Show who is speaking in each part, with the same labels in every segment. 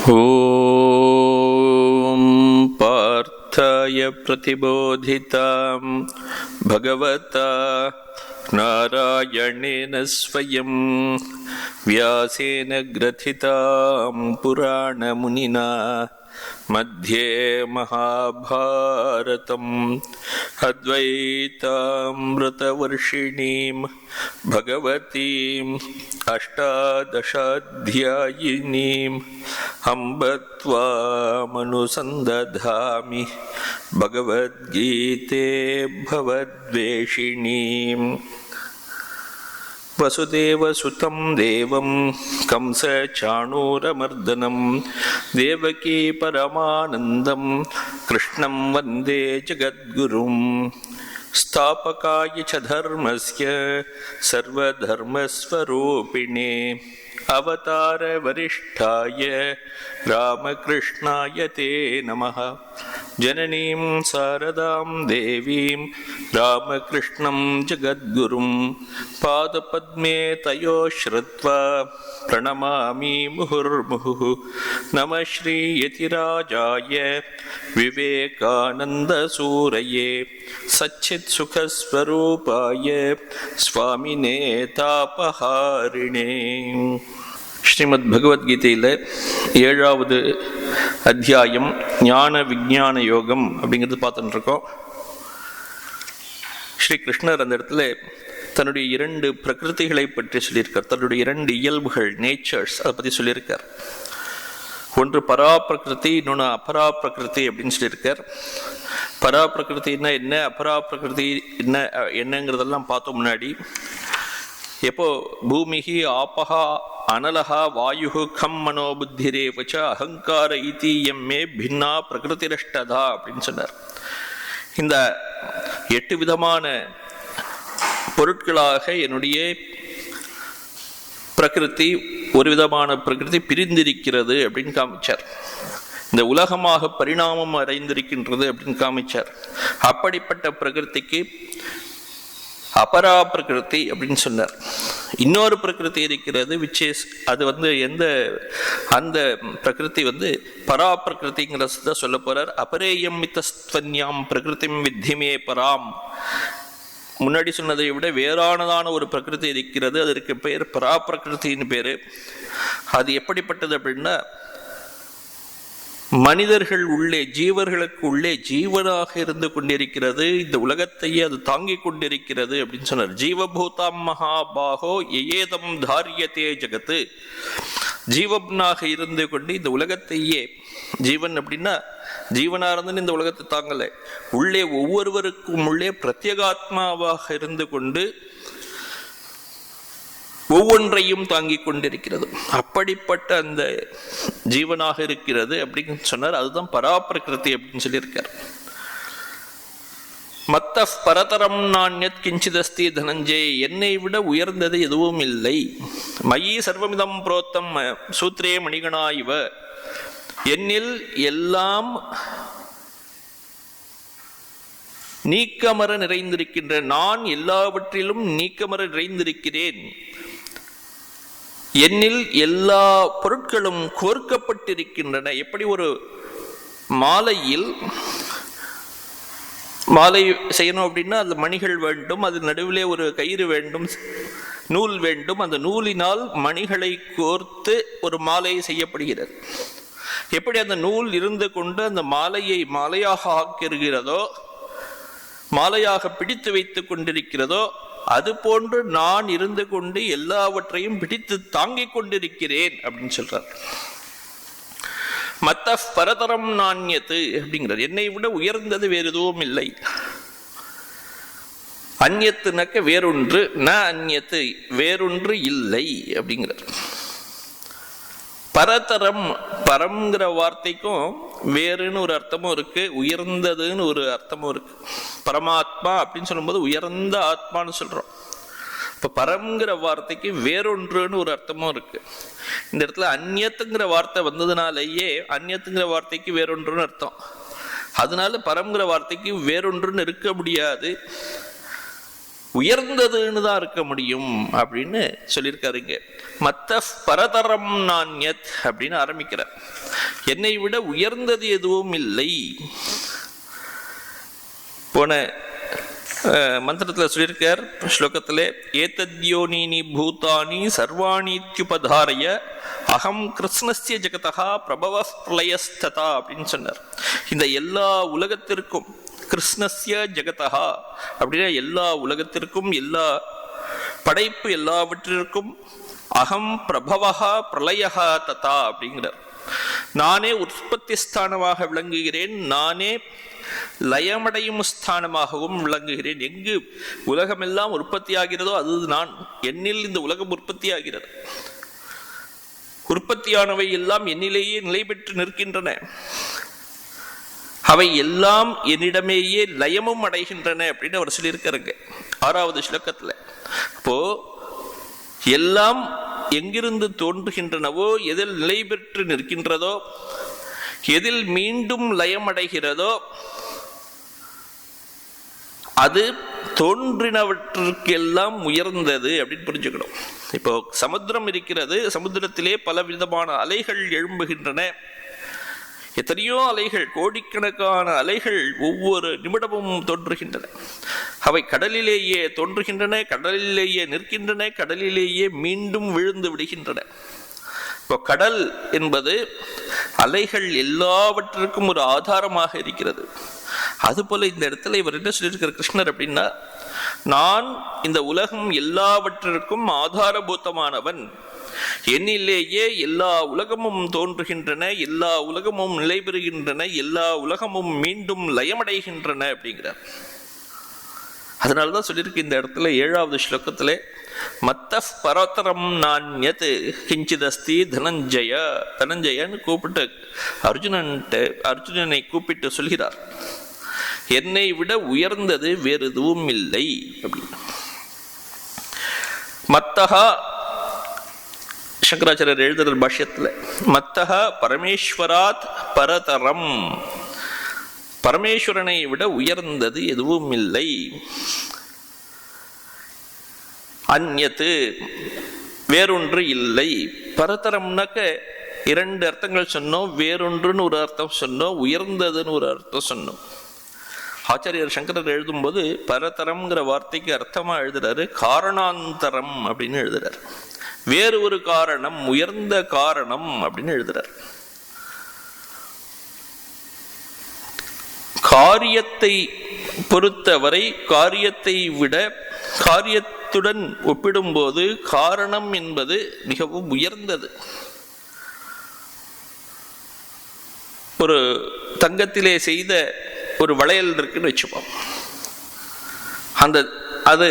Speaker 1: ॐ पार्थाय प्रतिबोधितां भगवता नारायणेन स्वयं व्यासेन ग्रथितां पुराणमुनिना मध्ये महाभारतम् अद्वैतामृतवर्षिणीं भगवतीम् अष्टादशाध्यायिनीम् अम्ब त्वामनुसन्दधामि भगवद्गीते भवद्वेषिणीम्। वसुदेवसुतं देवं कंसचाणूरमर्दनं देवकी परमानन्दं कृष्णं वन्दे जगद्गुरुं। स्थापकाय च धर्मस्य सर्वधर्मस्वरूपिणे अवतारवरिष्ठाय रामकृष्णाय ते नमः। जननीं शारदां देवीं रामकृष्णं जगद्गुरुं पादपद्मे तयो श्रुत्वा प्रणमामि मुहुर्मुहुः। नमः श्रीयतिराजाय विवेकानन्दसूरये सच्चित्सुखस्वरूपाय स्वामिने तापहारिणे। ஸ்ரீமத் பகவத்கீதையில் 7வது அத்தியாயம் ஞான விஞ்ஞான யோகம் அப்படிங்கிறது பார்த்துட்டு இருக்கோம். ஸ்ரீ கிருஷ்ணர் அந்த இடத்துல தன்னுடைய 2 பிரகிருதிகளை பற்றி சொல்லியிருக்கார். தன்னுடைய 2 இயல்புகள், நேச்சர்ஸ், அதை பற்றி சொல்லியிருக்கார். ஒன்று பரா பிரகிருதி, இன்னொன்று அபரா பிரகிருதி அப்படின்னு சொல்லியிருக்கார். பரா பிரகிருத்தின்னா என்ன, அபரா பிரகிருதி என்னங்கிறதெல்லாம் பார்த்தோம் முன்னாடி. எப்போ பூமிஹி ஆபஹா அனலஹா வாயு கம் மனோபுத்திரேவச்ச அகங்கார இதிஎம்மே பின்னா பிரகிருதிரஷ்டதா அப்படின்னு சொன்னார். இந்த 8 விதமான பொருட்களாக என்னுடைய பிரகிருதி, ஒரு விதமான பிரகிருதி பிரிந்திருக்கிறது அப்படின்னு காமிச்சார். இந்த உலகமாக பரிணாமம் அடைந்திருக்கின்றது அப்படின்னு காமிச்சார். அப்படிப்பட்ட பிரகிருதிக்கு அபரா பிரகிருதி அப்படின்னு சொன்னார். இன்னொரு பிரகிருதி இருக்கிறது, அது அந்த பிரகிருதி பரா பிரகிருதிங்கிறத சொல்ல போறார். அபரேயம் மிதஸ்த்வன்யாம் பிரகிருதிம் வித்திமே பராம். முன்னாடி சொன்னதை விட வேறானதான ஒரு பிரகிருதி இருக்கிறது, அதற்கு பேர் பரா பிரகிருத்தின்னு பேரு. அது எப்படிப்பட்டது அப்படின்னா, மனிதர்கள் உள்ளே, ஜீவர்களுக்கு உள்ளே ஜீவனாக இருந்து கொண்டிருக்கிறது. இந்த உலகத்தையே அது தாங்கிக் கொண்டிருக்கிறது அப்படின்னு சொன்னார். ஜீவபூதாம் மகாபாகோ ஏதம் தாரியத்தே ஜகத்து. ஜீவனாக இருந்து கொண்டு இந்த உலகத்தையே, ஜீவன் அப்படின்னா ஜீவனா இருந்து இந்த உலகத்தை தாங்கலை, உள்ளே ஒவ்வொருவருக்கும் உள்ளே பிரத்யேகாத்மாவாக இருந்து கொண்டு ஒவ்வொன்றையும் தாங்கிக் கொண்டிருக்கிறது. அப்படிப்பட்ட அந்த ஜீவனாக இருக்கிறது அப்படின்னு சொன்னார். அதுதான் பராப்பிரகிருதி அப்படின்னு சொல்லியிருக்கார். மத்த பரதரம் நாண்யத் கிஞ்சிதஸ்தி தனஞ்சய். என்னை விட உயர்ந்தது எதுவும் இல்லை. மயி சர்வமிதம் புரோத்தம் சூத்ரே மணிகணா இவ. என்னில் எல்லாம் நீக்கமர நிறைந்திருக்கின்ற, நான் எல்லாவற்றிலும் நீக்கமர நிறைந்திருக்கிறேன். என்னில் எல்லா பொருட்களும் கோர்க்கப்பட்டிருக்கின்றன. எப்படி ஒரு மாலையில் மாலை செய்யணும் அப்படின்னா அது மணிகள் வேண்டும், அது நடுவிலே ஒரு கயிறு வேண்டும், நூல் வேண்டும். அந்த நூலினால் மணிகளை கோர்த்து ஒரு மாலை செய்யப்படுகிறது. எப்படி அந்த நூல் இருந்து கொண்டு அந்த மாலையை மாலையாக ஆக்குகிறதோ, மாலையாக பிடித்து வைத்துக் கொண்டிருக்கிறதோ, அது போன்று நான் இருந்து கொண்டு எல்லாவற்றையும் பிடித்து தாங்கிக் கொண்டிருக்கிறேன் அப்படின்னு சொல்றார். மத்த பரதரம் நாண்யத்து அப்படிங்கிறார். என்னை விட உயர்ந்தது வேறு எதுவும் இல்லை. அந்நியத்துனாக்க வேறொன்று, ந அந்நியத்து வேறொன்று இல்லை அப்படிங்கிறார். பரதரம், பரம்ங்கிற வார்த்தைக்கும் வேறுன்னு ஒரு அர்த்தமும் இருக்கு, உயர்ந்ததுன்னு ஒரு அர்த்தமும் இருக்கு. பரமாத்மா அப்படின்னு சொல்லும்போது உயர்ந்த ஆத்மான்னு சொல்றோம். இப்ப பரம்ங்கிற வார்த்தைக்கு வேறொன்றுன்னு ஒரு அர்த்தமும் இருக்கு. இந்த இடத்துல அந்நியத்துங்கிற வார்த்தை வந்ததுனாலேயே அந்நியத்துங்கிற வார்த்தைக்கு வேறொன்றுன்னு அர்த்தம். அதனால பரம்ங்கிற வார்த்தைக்கு வேறொன்றுன்னு இருக்க முடியாது. உயர்ந்ததுன்னு தான் இருக்க முடியும் அப்படின்னு சொல்லியிருக்காருங்க. மத்த பரதரம் நான்யத் அப்படின்னு ஆரம்பிக்கிறார். என்னை விட உயர்ந்தது எதுவும் இல்லை. போன மந்திரத்தில் சொல்லியிருக்கார் ஸ்லோகத்தில், ஏதத்யோனீனி பூதானி சர்வாணித்யுபதாரய அகம் கிருஷ்ணஸ்ய ஜெகதா பிரபவ பிரளயஸ்ததா அப்படின்னு சொன்னார். இந்த எல்லா உலகத்திற்கும், கிருஷ்ணஸ்ய ஜெகதா அப்படின்னா எல்லா உலகத்திற்கும், எல்லா படைப்பு எல்லாவற்றிற்கும் அகம் பிரபவஹா பிரளயஹா ததா அப்படிங்கிறார். நானே உற்பத்தி ஸ்தானமாக விளங்குகிறேன், நானே லயமடையும் ஸ்தானமாகவும் விளங்குகிறேன். எங்கு உலகமெல்லாம் உற்பத்தி ஆகிறதோ அது நான், என்னில் இந்த உலகம் உற்பத்தி ஆகிறது. உற்பத்தியானவை எல்லாம் என்னிலேயே நிலை பெற்று நிற்கின்றன. அவை எல்லாம் என்னிடமேயே லயமும் அடைகின்றன அப்படின்னு அவர் சொல்லியிருக்காருங்க 6வது ஸ்லோகத்துல. அப்போ எல்லாம் எங்கிருந்து தோன்றுகின்றனவோ, எதில் நிலை பெற்று நிற்கின்றதோ, எதில் மீண்டும் லயமடைகிறதோ அது தோன்றினவற்றுக்கெல்லாம் உயர்ந்தது அப்படின்னு புரிஞ்சுக்கணும். இப்போ சமுத்திரம் இருக்கிறது, சமுத்திரத்திலே பல விதமான அலைகள் எழும்புகின்றன. எத்தனையோ அலைகள், கோடிக்கணக்கான அலைகள் ஒவ்வொரு நிமிடமும் தோன்றுகின்றன. அவை கடலிலேயே தோன்றுகின்றன, கடலிலேயே நிற்கின்றன, கடலிலேயே மீண்டும் விழுந்து விடுகின்றன. இப்போ கடல் என்பது அலைகள் எல்லாவற்றிற்கும் ஒரு ஆதாரமாக இருக்கிறது. அதுபோல இந்த இடத்துல இவர் என்ன சொல்லியிருக்கிற கிருஷ்ணர் அப்படின்னா, நான் இந்த உலகம் எல்லாவற்றிற்கும் ஆதாரபூத்தமானவன், என்னிலேயே எல்லா உலகமும் தோன்றுகின்றன, எல்லா உலகமும் நிலை பெறுகின்றன, எல்லா உலகமும் மீண்டும் லயமடைகின்றன அப்படிங்கிறார். அதனாலதான் சொல்லியிருக்கு இந்த இடத்துல 7வது ஸ்லோகத்துல, மத்த பரதரம் நான்யத் கிஞ்சிதஸ்தி தனஞ்சய. தனஞ்சயன்னு கூப்பிட்டு அர்ஜுனனை கூப்பிட்டு சொல்கிறார், என்னை விட உயர்ந்தது வேறு எதுவும் இல்லை அப்படின்னு. மத்தகா சங்கராச்சாரியர் எழுதுற பாஷ்யத்தில், மத்தகா பரமேஸ்வராத் பரதரம், பரமேஸ்வரனை விட உயர்ந்தது எதுவும் இல்லை. அந்யத்து வேறொன்று இல்லை. பரதரம்னாக்க 2 அர்த்தங்கள் சொன்னோம். வேறொன்றுன்னு ஒரு அர்த்தம் சொன்னோம், உயர்ந்ததுன்னு ஒரு அர்த்தம் சொன்னோம். ஆச்சாரியர் சங்கரர் எழுதும்போது பரதரம்ங்கிற வார்த்தைக்கு அர்த்தமா எழுதுறாரு காரணாந்தரம் அப்படின்னு எழுதுறாரு. வேறு ஒரு காரணம், உயர்ந்த காரணம் அப்படின்னு எழுதுறார். காரியத்தை பொறுத்தவரை காரியத்தை விட, காரியத்துடன் ஒப்பிடும்போது காரணம் என்பது மிகவும் உயர்ந்தது. ஒரு தங்கத்திலே செய்த ஒரு வளையல் இருக்குன்னு வச்சுப்போம். அது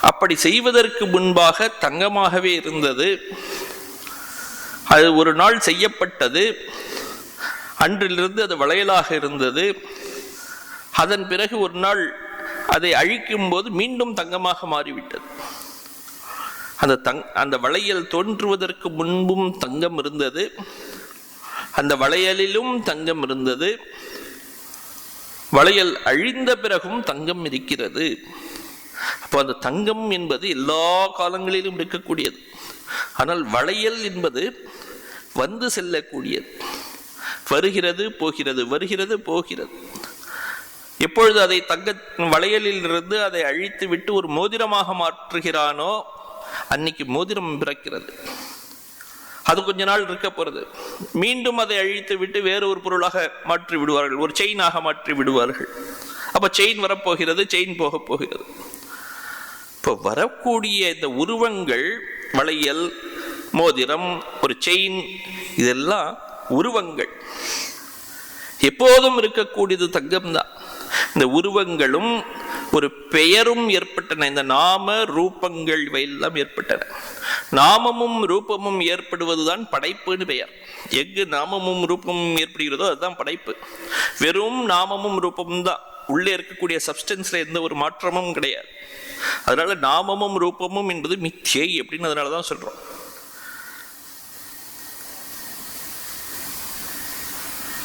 Speaker 1: அப்படி செய்வதற்கு முன்பாக தங்கமாகவே இருந்தது. அது ஒரு நாள் செய்யப்பட்டது, அன்றிலிருந்து அது வளையலாக இருந்தது. அதன் பிறகு ஒரு நாள் அதை அழிக்கும் போது மீண்டும் தங்கமாக மாறிவிட்டது. அந்த வளையல் தோன்றுவதற்கு முன்பும் தங்கம் இருந்தது, அந்த வளையலிலும் தங்கம் இருந்தது, வளையல் அழிந்த பிறகும் தங்கம் இருக்கிறது. அப்போ அந்த தங்கம் என்பது எல்லா காலங்களிலும் இருக்கக்கூடியது. ஆனால் வளையல் என்பது வந்து செல்லக்கூடியது, வருகிறது போகிறது, வருகிறது போகிறது. எப்பொழுது அதை வளையலில் இருந்து அதை அழித்து விட்டு ஒரு மோதிரமாக மாற்றுகிறானோ அன்னைக்கு மோதிரம் பிறக்கிறது. அது கொஞ்ச நாள் இருக்க போறது, மீண்டும் அதை அழித்து விட்டு வேறு ஒரு பொருளாக மாற்றி விடுவார்கள், ஒரு செயினாக மாற்றி விடுவார்கள். அப்ப செயின் வரப்போகிறது, செயின் போக போகிறது. இப்போ வரக்கூடிய இந்த உருவங்கள், வளையல், மோதிரம், ஒரு செயின், இதெல்லாம் உருவங்கள். எப்போதும் இருக்கக்கூடியது தங்கம்தான். இந்த உருவங்களும் ஒரு பெயரும் ஏற்பட்டன. இந்த நாம ரூபங்கள் இவையெல்லாம் ஏற்பட்டன. நாமமும் ரூபமும் ஏற்படுவதுதான் படைப்புன்னு பெயர். எங்கு நாமமும் ரூபமும் ஏற்படுகிறதோ அதுதான் படைப்பு. வெறும் நாமமும் ரூபமும் தான், உள்ளே இருக்கக்கூடிய சப்ஸ்டன்ஸ்ல எந்த ஒரு மாற்றமும் கிடையாது. அதனால நாமமும் ரூபமும் என்பது மித்யை அப்படின்னு அதனாலதான் சொல்றோம்.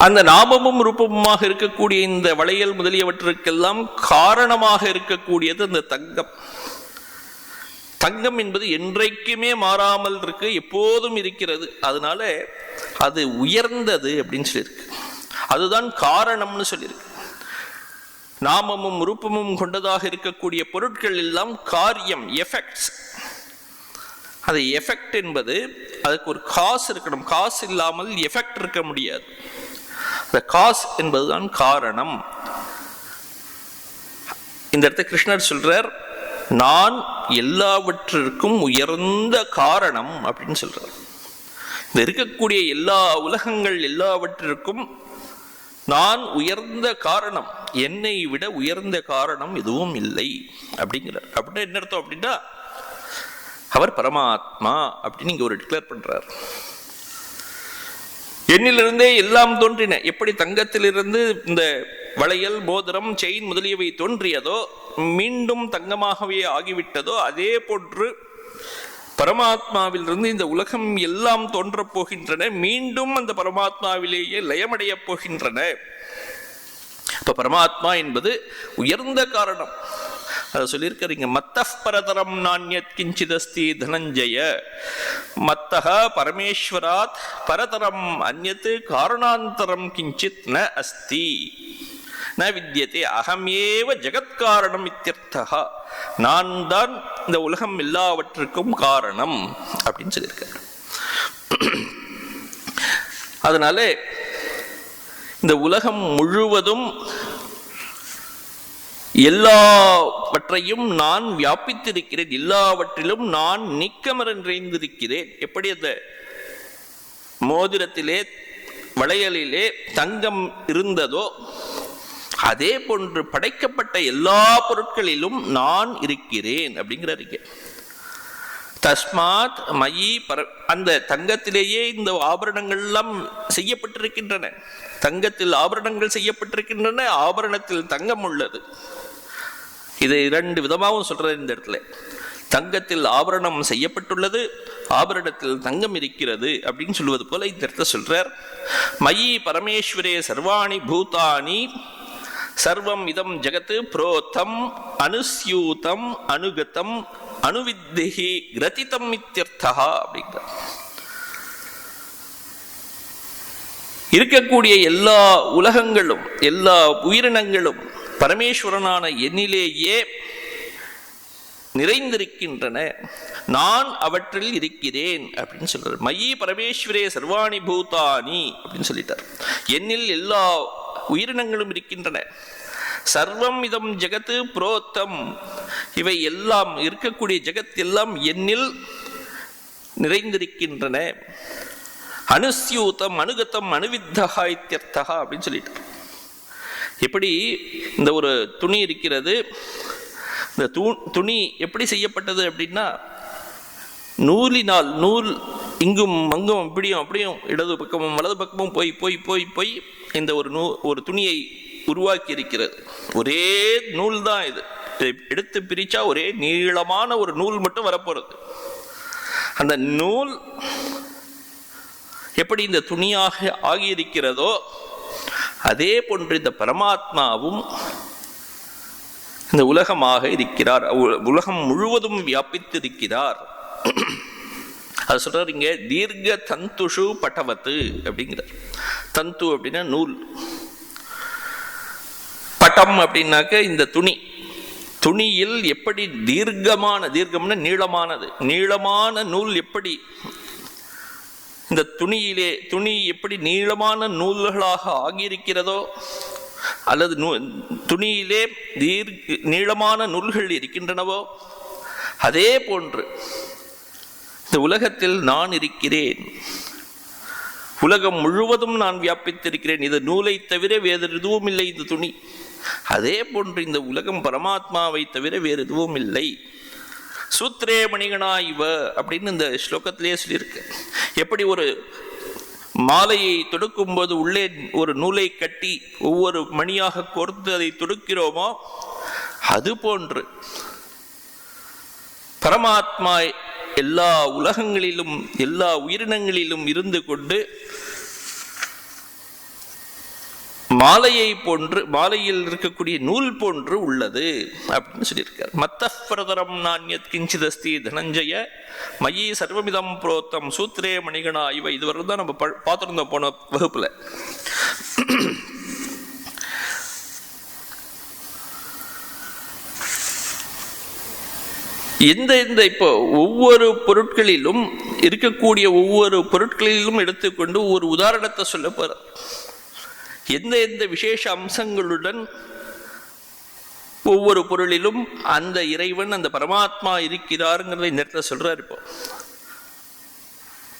Speaker 1: அந்த நாமமும் ரூபமுமாக இருக்கக்கூடிய இந்த வளையல் முதலியவற்றுக்கெல்லாம் காரணமாக இருக்கக்கூடியது அந்த தங்கம். தங்கம் என்பது என்றைக்குமே மாறாமல் இருக்கு, எப்போதும் இருக்கிறது. அதனால அது உயர்ந்தது அப்படின்னு சொல்லியிருக்கு. அதுதான் காரணம்னு சொல்லியிருக்கு. நாமமும் ரூபமும் கொண்டதாக இருக்கக்கூடிய பொருட்கள் எல்லாம் காரியம், எஃபெக்ட்ஸ். அது எஃபெக்ட் என்பது அதுக்கு ஒரு காசு இருக்கணும். காசு இல்லாமல் எஃபெக்ட் இருக்க முடியாது. அந்த காசு என்பதுதான் காரணம். இந்த இடத்துல கிருஷ்ணர் சொல்றார், நான் எல்லாவற்றிற்கும் உயர்ந்த காரணம் அப்படின்னு சொல்றார். இந்த இருக்கக்கூடிய எல்லா உலகங்கள் எல்லாவற்றிற்கும் நான் உயர்ந்த காரணம், என்னை விட உயர்ந்த காரணம் எதுவும் இல்லை அப்படிங்கிறார். அப்படின்னா என்ன அர்த்தம் அப்படின்னா, அவர் பரமாத்மா அப்படின்னு இங்க ஒரு டிக்ளேர் பண்றார். என்னிலிருந்தே எல்லாம் தோன்றின. எப்படி தங்கத்திலிருந்து இந்த வளையல், மோதிரம், செயின் முதலியவை தோன்றியதோ, மீண்டும் தங்கமாகவே ஆகிவிட்டதோ, அதே போன்று பரமாத்மாவிலிருந்து இந்த உலகம் எல்லாம் தோன்றப் போகின்றன, மீண்டும் அந்த பரமாத்மாவிலேயே லயமடைய போகின்றன. இப்ப பரமாத்மா என்பது உயர்ந்த காரணம். அதை சொல்லியிருக்கிறீங்க. மத்தஃ பரதரம் நான்யத் கிஞ்சிதஸ்தி தனஞ்சய, மத்தஹ பரமேஸ்வராத் பரதரம் அந்யத் காரணாந்தரம் கிஞ்சித் ந அஸ்தி ந வித்யதே அகமேவ ஜெகத்காரணம் இத்யர்த்தஹ. நான் தான் இந்த உலகம் எல்லாவற்றுக்கும் காரணம் அப்படின்னு சொல்லியிருக்காரு. அதனால இந்த உலகம் முழுவதும் எல்லாவற்றையும் நான் வியாபித்திருக்கிறேன், எல்லாவற்றிலும் நான் நீக்கமர நிறைந்திருக்கிறேன். எப்படி அந்த மோதிரத்திலே வளையலிலே தங்கம் இருந்ததோ, அதே போன்று படைக்கப்பட்ட எல்லா பொருட்களிலும் நான் இருக்கிறேன் அப்படிங்கிறார். தஸ்மாத் மயி அந்த தங்கத்திலேயே இந்த ஆபரணங்கள் எல்லாம் செய்யப்பட்டிருக்கின்றன. தங்கத்தில் ஆபரணங்கள் செய்யப்பட்டிருக்கின்றன, ஆபரணத்தில் தங்கம் உள்ளது. இது இரண்டு விதமாகவும் சொல்றது இந்த இடத்துல. தங்கத்தில் ஆபரணம் செய்யப்பட்டுள்ளது, ஆபரணத்தில் தங்கம் இருக்கிறது அப்படின்னு சொல்லுவது போல இந்த இடத்துல சொல்றார். மயி பரமேஸ்வரே சர்வாணி பூதானி சர்வம் இதம் ஜெகத் புரோத்தம் அனுஸ்யூதம் அனுகதம் அனுவித்திஹி கிரதிதம் இத்யர்த்தஹ அப்படிங்கிறார். இருக்கக்கூடிய எல்லா உலகங்களும் எல்லா உயிரினங்களும் பரமேஸ்வரனான என்னிலேயே நிறைந்திருக்கின்றன, நான் அவற்றில் இருக்கிறேன் அப்படின்னு சொல்றார். மயி பரமேஸ்வரே சர்வாணி பூதானி அப்படின்னு சொல்லிட்டார். என்னில் எல்லா உயிரினங்களும் இருக்கின்றன. சர்வம் இதம் ஜெகத் புரோத்தம், இவை எல்லாம் இருக்கக்கூடிய ஜெகத் எல்லாம் என்னில் நிறைந்திருக்கின்றன. அனுஸ்யூதம் அனுகதம் அனுவித்தஹா இத்யர்த்தஹா அப்படின்னு சொல்லிட்டார். எப்படி இந்த ஒரு துணி இருக்கிறது, இந்த துணி எப்படி செய்யப்பட்டது அப்படின்னா, நூலினால், நூல் இங்கும் அங்கும் இப்படியும் அப்படியும் இடது பக்கமும் வலது பக்கமும் போய் போய் போய் போய் இந்த ஒரு துணியை உருவாக்கி இருக்கிறது. ஒரே நூல் தான் இது. எடுத்து பிரிச்சா ஒரே நீளமான ஒரு நூல் மட்டும் வரப்போறது. அந்த நூல் எப்படி இந்த துணியாக ஆகியிருக்கிறதோ, அதே போன்று இந்த பரமாத்மாவும் இந்த உலகமாக இருக்கிறார். உலகம் முழுவதும் வியாபித்திருக்கிறார். அது சொல்றாரு இங்க, தீர்க்க தந்துஷு பட்டவத்து அப்படிங்கிறார். தந்து அப்படின்னா நூல், பட்டம் அப்படின்னாக்க இந்த துணி. துணியில் எப்படி தீர்க்கம்னா நீளமானது, நீளமான நூல் எப்படி இந்த துணி எப்படி நீளமான நூல்களாக ஆகியிருக்கிறதோ, அல்லது துணியிலே நீளமான நூல்கள் இருக்கின்றனவோ, அதே போன்று இந்த உலகத்தில் நான் இருக்கிறேன். உலகம் முழுவதும் நான் வியாபித்திருக்கிறேன். இது நூலை தவிர வேறு எதுவும் இல்லை இந்த துணி. அதே போன்று இந்த உலகம் பரமாத்மாவை தவிர வேறு எதுவும் இல்லை. சூத்ரே மணிகனா இவ அப்படின்னு இந்த ஸ்லோகத்திலேயே சொல்லியிருக்கு. எப்படி ஒரு மாலையை தொடுக்கும் போது உள்ளே ஒரு நூலை கட்டி ஒவ்வொரு மணியாக கோர்த்து அதை தொடுக்கிறோமோ, அது போன்று பரமாத்மா எல்லா உலகங்களிலும் எல்லா உயிரினங்களிலும் இருந்து கொண்டு மாலையை போன்று, மாலையில் இருக்கக்கூடிய நூல் போன்று உள்ளது அப்படின்னு சொல்லியிருக்கார். மத்த பிரதரம் நாண்யத் கிஞ்சிதஸ்தி தனஞ்சய மயி சர்வமிதம் புரோத்தம் சூத்ரே மணிகணா இவை. இதுவரை தான் நம்ம பார்த்துருந்தோம் போன வகுப்புல. இந்த இப்போ ஒவ்வொரு பொருட்களிலும் இருக்கக்கூடிய ஒவ்வொரு பொருட்களிலும் எடுத்துக்கொண்டு ஒரு உதாரணத்தை சொல்ல போற. எந்த விசேஷ அம்சங்களுடன் ஒவ்வொரு பொருளிலும் அந்த இறைவன், அந்த பரமாத்மா இருக்கிறாருங்கிறத இந்த இடத்துல சொல்றாரு. இப்போ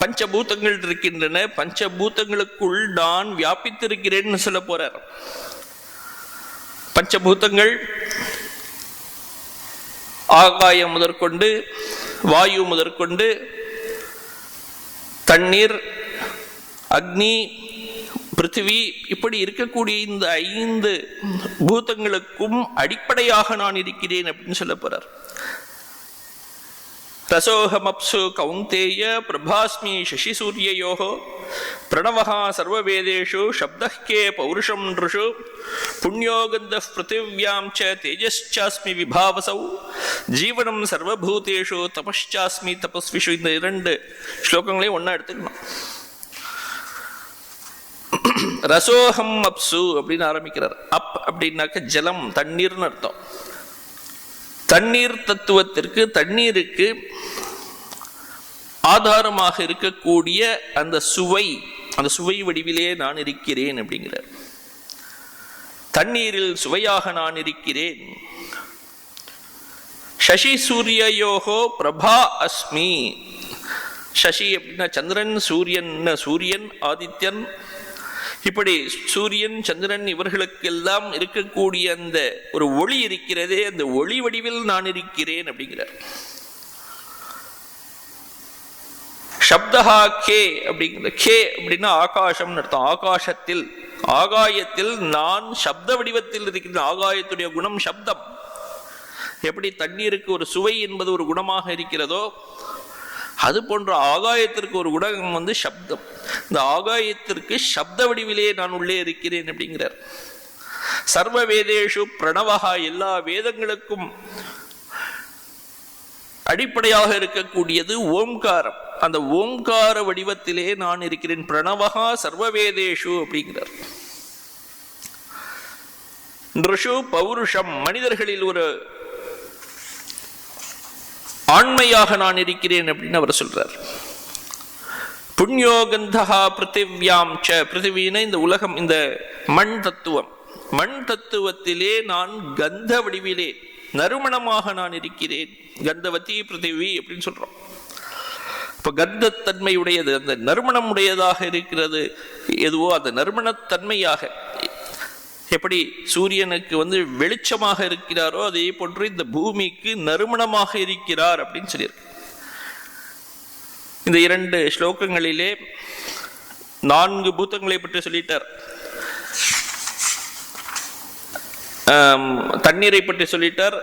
Speaker 1: பஞ்சபூதங்கள் இருக்கின்றன, பஞ்சபூதங்களுக்குள் நான் வியாபித்திருக்கிறேன்னு சொல்ல போறார். பஞ்சபூதங்கள் ஆகாயம் முதற்கொண்டு, வாயு முதற்கொண்டு, தண்ணீர், அக்னி, பிருத்திவி, இப்படி இருக்கக்கூடிய இந்த 5 பூதங்களுக்கும் அடிப்படையாக நான் இருக்கிறேன் அப்படின்னு சொல்ல போறார். ரசோஹமப்சு கௌந்தேய பிரபாஸ்மி சசி சூரியயோஹோ பிரணவஹ சர்வவேதேஷு சப்தஹ்கே பௌருஷம் நிருஷு புண்ணியோகந்தः பிருத்திவ்யாம் ச தேஜஸ்சாஸ்மி விபாவசௌ ஜீவனம் சர்வபூதேஷு தபஸ்சாஸ்மி தபஸ்விஷு. இந்த 2 ஸ்லோகங்களையும் ஒன்னா எடுத்துக்கணும். ரசோஹம் அப்சு அப்படின்னு ஆரம்பிக்கிறார். அப் அப்படின்னாக்க ஜலம், தண்ணீர்னு அர்த்தம். தண்ணீர் தத்துவத்திற்கு, தண்ணீருக்கு ஆதாரமாக இருக்கக்கூடிய அந்த சுவை வடிவிலே நான் இருக்கிறேன் அப்படிங்கிறார். தண்ணீரில் சுவையாக நான் இருக்கிறேன். சசி சூரியயோகோ பிரபா அஸ்மி. சசி அப்படின்னா சந்திரன், சூரியன் ஆதித்யன், இப்படி சூரியன் சந்திரன் இவர்களுக்கெல்லாம் இருக்கக்கூடிய அந்த ஒரு ஒளி இருக்கிறதே, அந்த ஒளி வடிவில் நான் இருக்கிறேன் அப்படிங்கிறார். சப்தஹா கே அப்படிங்கிற, கே அப்படின்னா ஆகாசம் அர்த்தம். ஆகாசத்தில், ஆகாயத்தில் நான் சப்த வடிவத்தில் இருக்கிறேன். ஆகாயத்துடைய குணம் சப்தம். எப்படி தண்ணீருக்கு ஒரு சுவை என்பது ஒரு குணமாக இருக்கிறதோ, அது போன்ற ஆகாயத்திற்கு ஒரு குணம் சப்தம். இந்த ஆகாயத்திற்கு சப்த வடிவிலே நான் உள்ளே இருக்கிறேன் அப்படிங்கிறார். சர்வ வேதேஷு பிரணவஹா, எல்லா வேதங்களுக்கும் அடிப்படையாக இருக்கக்கூடியது ஓம்காரம். அந்த ஓம்கார வடிவத்திலே நான் இருக்கிறேன். பிரணவஹா சர்வவேதேஷு அப்படிங்கிறார். நிருஷு பௌருஷம், மனிதர்களில் ஒரு ஆண்மையாக நான் இருக்கிறேன் அப்படின்னு அவர் சொல்றார். புண்ணியோகந்தஹா பிருத்திவ்யாம் ச, பிருத்திவின இந்த உலகம், இந்த மண் தத்துவம், மண் தத்துவத்திலே நான் கந்த வடிவிலே நறுமணமாக நான் இருக்கிறேன். கந்தவதி பிருத்திவி அப்படின்னு சொல்றோம். இப்ப கந்தத்தன்மை உடையது, அந்த நறுமணம் உடையதாக இருக்கிறது எதுவோ அந்த நறுமணத்தன்மையாக, எப்படி சூரியனுக்கு வெளிச்சமாக இருக்கிறாரோ அதே போன்று இந்த பூமிக்கு நறுமணமாக இருக்கிறார் அப்படின்னு சொல்லியிருக்கு. இந்த 2 ஸ்லோகங்களிலே 4 பூதங்களை பற்றி சொல்லிட்டார். தண்ணீரை பற்றி சொல்லிட்டார்,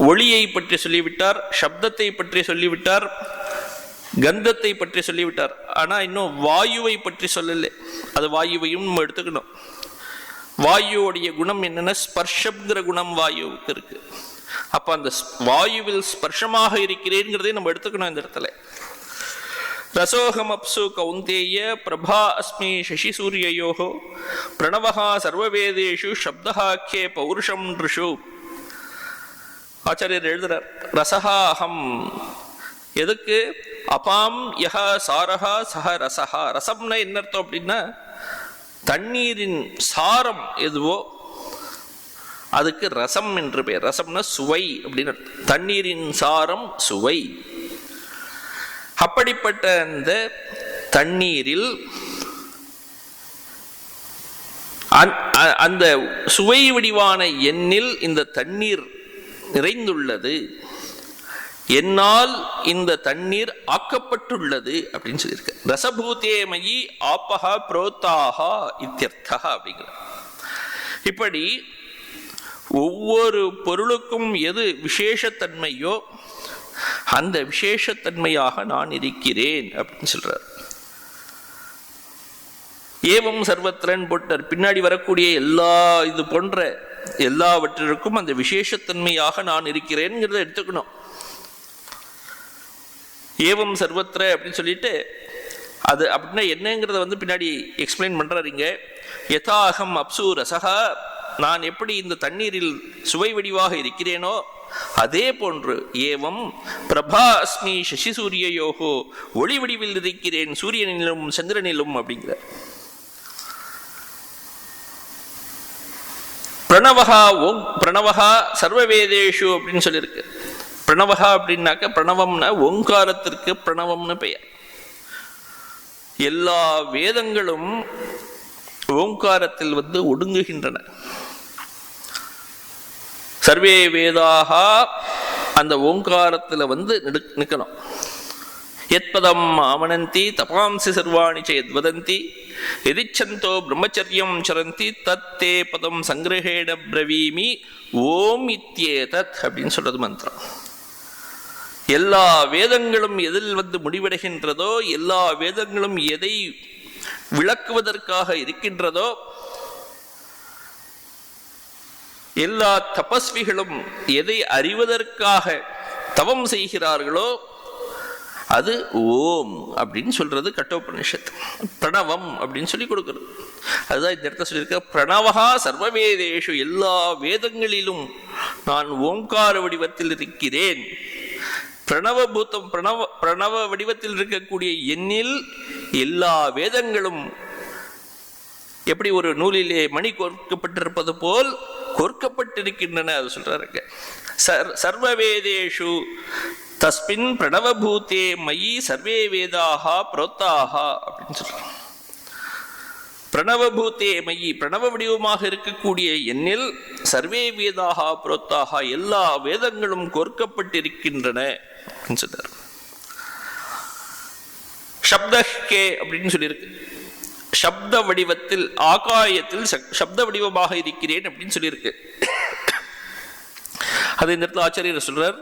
Speaker 1: ஒளியை பற்றி சொல்லிவிட்டார், சப்தத்தை பற்றி சொல்லிவிட்டார், கந்தத்தை பற்றி சொல்லிவிட்டார். ஆனா இன்னும் வாயுவை பற்றி சொல்லலை. அது வாயுவையும் நம்ம எடுத்துக்கணும். வாயுவோடைய குணம் என்னன்னா ஸ்பர்ஷங்கிற குணம் வாயுவுக்கு இருக்கு. அப்ப அந்த வாயுவில் ஸ்பர்ஷமாக இருக்கிறேங்கிறதை நம்ம எடுத்துக்கணும் இந்த இடத்துல. ரசோஹம் அப்சு கௌந்தேய பிரபா அஸ்மி சசி சூரியயோஹோ பிரணவஹா சர்வவேதேஷு சப்தஹா கே பௌருஷம் நிருஷு. ஆச்சாரியர் எழுதுறார், ரசஹா அஹம். எதுக்கு? அபாம் யஹ சாரஹா சஹ ரசஹா. ரசம்னா என்ன அர்த்தம் அப்படின்னா, தண்ணீரின் சாரம் எதுவோ அதுக்கு ரசம் என்று பெயர். ரசம்னா சுவை அப்படின்னு. தண்ணீரின் சாரம் சுவை. அப்படிப்பட்ட அந்த தண்ணீரில் அந்த சுவை வடிவான எண்ணில் இந்த தண்ணீர் நிறைந்துள்ளது. என்னால் இந்த தண்ணீர் ஆக்கப்பட்டுள்ளது அப்படின்னு சொல்லியிருக்க. ரசபூதேமயி ஆப்பஹா புரோத்தாஹா இத்யர்த்தா அப்படிங்கிற. இப்படி ஒவ்வொரு பொருளுக்கும் எது விசேஷத்தன்மையோ அந்த விசேஷத்தன்மையாக நான் இருக்கிறேன் அப்படின்னு சொல்றார். ஏவம் சர்வத்திரன் போட்டார். பின்னாடி வரக்கூடிய எல்லா இது போன்ற எல்லாவற்றிற்கும் அந்த விசேஷத்தன்மையாக நான் இருக்கிறேன்ங்கிறத எடுத்துக்கணும். ஏவம் சர்வத்திர அப்படின்னு சொல்லிட்டு அது அப்படின்னா என்னங்கிறத பின்னாடி எக்ஸ்பிளைன் பண்றாருங்க. யதாகம் அப்சு ரசகா, நான் எப்படி இந்த தண்ணீரில் சுவை வடிவாக இருக்கிறேனோ அதே போன்று ஏவம் பிரபா அஸ்மி சசி சூரியயோகோ, ஒளி வடிவில் இருக்கிறேன் சூரியனிலும் சந்திரனிலும் அப்படிங்கிற. பிரணவகா ஓம் பிரணவகா சர்வவேதேஷு அப்படின்னு சொல்லியிருக்கு. பிரணவகா அப்படின்னாக்க பிரணவம்னா ஓங்காரத்திற்கு பிரணவம்னு பெயர். எல்லா வேதங்களும் ஓங்காரத்தில் ஒடுங்குகின்றன. சர்வே வேதாக அந்த ஓங்காரத்தில் நிற்கணும். எத்பதம் ஆமனந்தி தபாம்சி சர்வாணி சேத்வதந்தி எதிச்சந்தோ பிரம்மச்சரியம் சரந்தி தத்தே பதம் சங்கிரகேண பிரவீமி ஓம் இத்யேதத் அப்படின்னு சொல்றது மந்திரம். எல்லா வேதங்களும் எதில் முடிவடைகின்றதோ, எல்லா வேதங்களும் எதை விளக்குவதற்காக இருக்கின்றதோ, எல்லா தபஸ்விகளும் எதை அறிவதற்காக தவம் செய்கிறார்களோ அது ஓம் அப்படின்னு சொல்றது கட்டோபனிஷத்து. பிரணவம் அப்படின்னு சொல்லி கொடுக்கிறது. அதுதான் இந்த இடத்த சொல்லியிருக்க. பிரணவகா சர்வவேதேஷு, எல்லா வேதங்களிலும் நான் ஓங்கார வடிவத்தில் இருக்கிறேன். பிரணவபூதம் பிரணவ வடிவத்தில் இருக்கக்கூடிய எண்ணில் எல்லா வேதங்களும் எப்படி ஒரு நூலிலே மணி கோர்க்கப்பட்டிருப்பது போல் கோர்க்கப்பட்டிருக்கின்றன. அது சொல்றாருங்க. சர்வவேதேஷு தஸ்மின் பிரணவபூதே மயி சர்வே வேதாக புரோத்தாக அப்படின்னு சொல்றாங்க. பிரணவபூதே மயி, பிரணவ வடிவமாக இருக்கக்கூடிய எண்ணில் சர்வே வேதாக புரோத்தாக, எல்லா வேதங்களும் கோர்க்கப்பட்டிருக்கின்றன அப்படின்னு சொல்றார். சப்தஹ்கே அப்படின்னு சொல்லியிருக்கு. சப்த வடிவத்தில் ஆகாயத்தில் சப்த வடிவமாக இருக்கிறேன் அப்படின்னு சொல்லியிருக்கு. அது இந்த இடத்துல ஆச்சாரியர் சொல்றார்.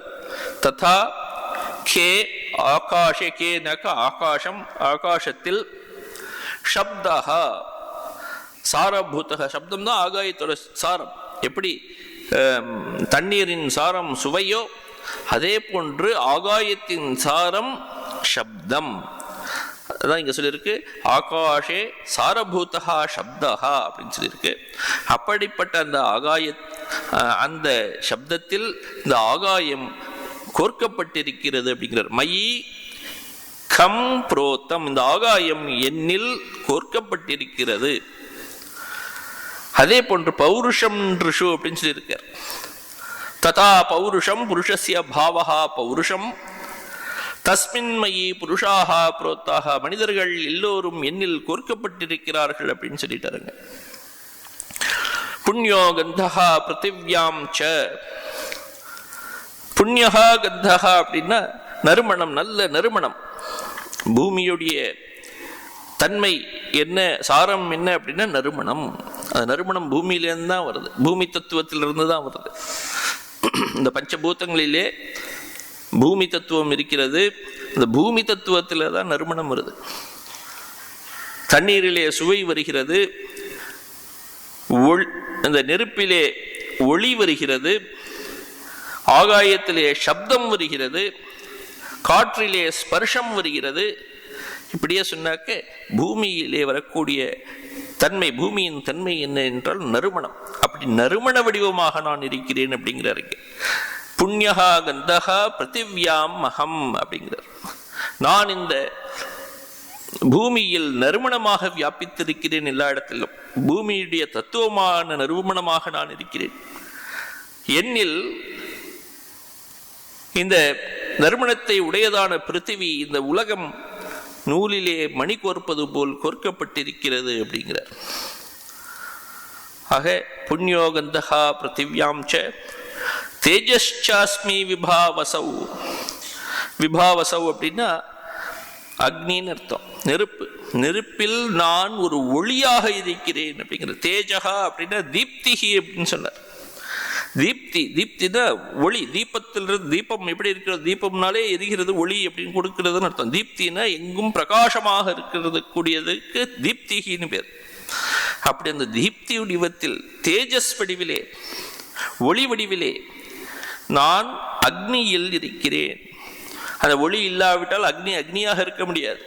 Speaker 1: ததா கே ஆகாஷே, கே நக ஆகாஷம், ஆகாசத்தில் சப்தஹ சாரபூதக, சப்தம் தான் ஆகாயத்தோட சாரம். எப்படி தண்ணீரின் சாரம் சுவையோ அதே போன்று ஆகாயத்தின் சாரம் சப்தம். அதான் இங்க சொல்லியிருக்கு. ஆகாஷே சாரபூதா சப்தஹா அப்படின்னு சொல்லியிருக்கு. அப்படிப்பட்ட அந்த அந்த சப்தத்தில் இந்த ஆகாயம் கோர்க்கப்பட்டிருக்கிறது அப்படிங்கிறார். மயி கம் புரோத்தம், இந்த ஆகாயம் எண்ணில் கோர்க்கப்பட்டிருக்கிறது. அதே போன்று பௌருஷம் ரிஷு அப்படின்னு சொல்லியிருக்கார். ததா பௌருஷம் புருஷஸ்ய பாவஹா பௌருஷம் தஸ்மின்மயி புருஷாக புரோத்தாக, மனிதர்கள் எல்லோரும் எண்ணில் கோர்க்கப்பட்டிருக்கிறார்கள் அப்படின்னு சொல்லிட்டாருங்க. புண்ணியோ கந்தஹா பிருத்திவ்யாம் ச, புண்ணியஹா கந்தஹா அப்படின்னா நறுமணம், நல்ல நறுமணம். பூமியுடைய தன்மை என்ன, சாரம் என்ன அப்படின்னா நறுமணம். அந்த நறுமணம் பூமியிலேருந்து தான் வருது, பூமி தத்துவத்திலிருந்து தான் வருது. இந்த பஞ்சபூதங்களிலே பூமி தத்துவம் இருக்கிறது. இந்த பூமி தத்துவத்தில் தான் நறுமணம் வருது. தண்ணீரிலே சுவை வருகிறது, இந்த நெருப்பிலே ஒளி வருகிறது, ஆகாயத்திலே சப்தம் வருகிறது, காற்றிலே ஸ்பர்ஷம் வருகிறது. இப்படியே சொன்னாக்க பூமியிலே வரக்கூடிய தன்மை, பூமியின் தன்மை என்ன என்றால் நறுமணம். அப்படி நறுமண வடிவமாக நான் இருக்கிறேன் அப்படிங்கிறாரு. புண்ணியஹா கந்தஹா பிருத்திவ்யாம் அஹம் அப்படிங்கிறார். நான் இந்த பூமியில் நறுமணமாக வியாபித்திருக்கிறேன். எல்லா இடத்திலும் பூமியுடைய தத்துவமான நறுமணமாக நான் இருக்கிறேன். என்னில் இந்த நறுமணத்தை உடையதான பிருத்திவி, இந்த உலகம் நூலிலே மணி கோர்ப்பது போல் கோர்க்கப்பட்டிருக்கிறது அப்படிங்கிறார். ஆக புண்ணியோகந்தகா பிருத்திவ்யாம் ச தேஜஸ்சாஸ்மி விபாவசௌ. விபாவசௌ அப்படின்னா அக்னின்னு அர்த்தம், நெருப்பு. நெருப்பில் நான் ஒரு ஒளியாக இருக்கிறேன் அப்படிங்கிற. தேஜகா அப்படின்னா தீப்திகி அப்படின்னு சொன்னார். தீப்தினா ஒளி. தீபத்திலிருந்து தீபம் எப்படி இருக்கிறது, தீபம்னாலே எரிகிறது ஒளி அப்படின்னு கொடுக்கிறதுன்னு அர்த்தம். தீப்தினா எங்கும் பிரகாசமாக இருக்கிறது கூடியதுக்கு தீப்திகின்னு பேர். அப்படி அந்த தீப்தி வடிவத்தில், தேஜஸ் வடிவிலே, ஒளி வடிவிலே நான் அக்னியில் இருக்கிறேன். அந்த ஒளி இல்லாவிட்டால் அக்னியாக இருக்க முடியாது.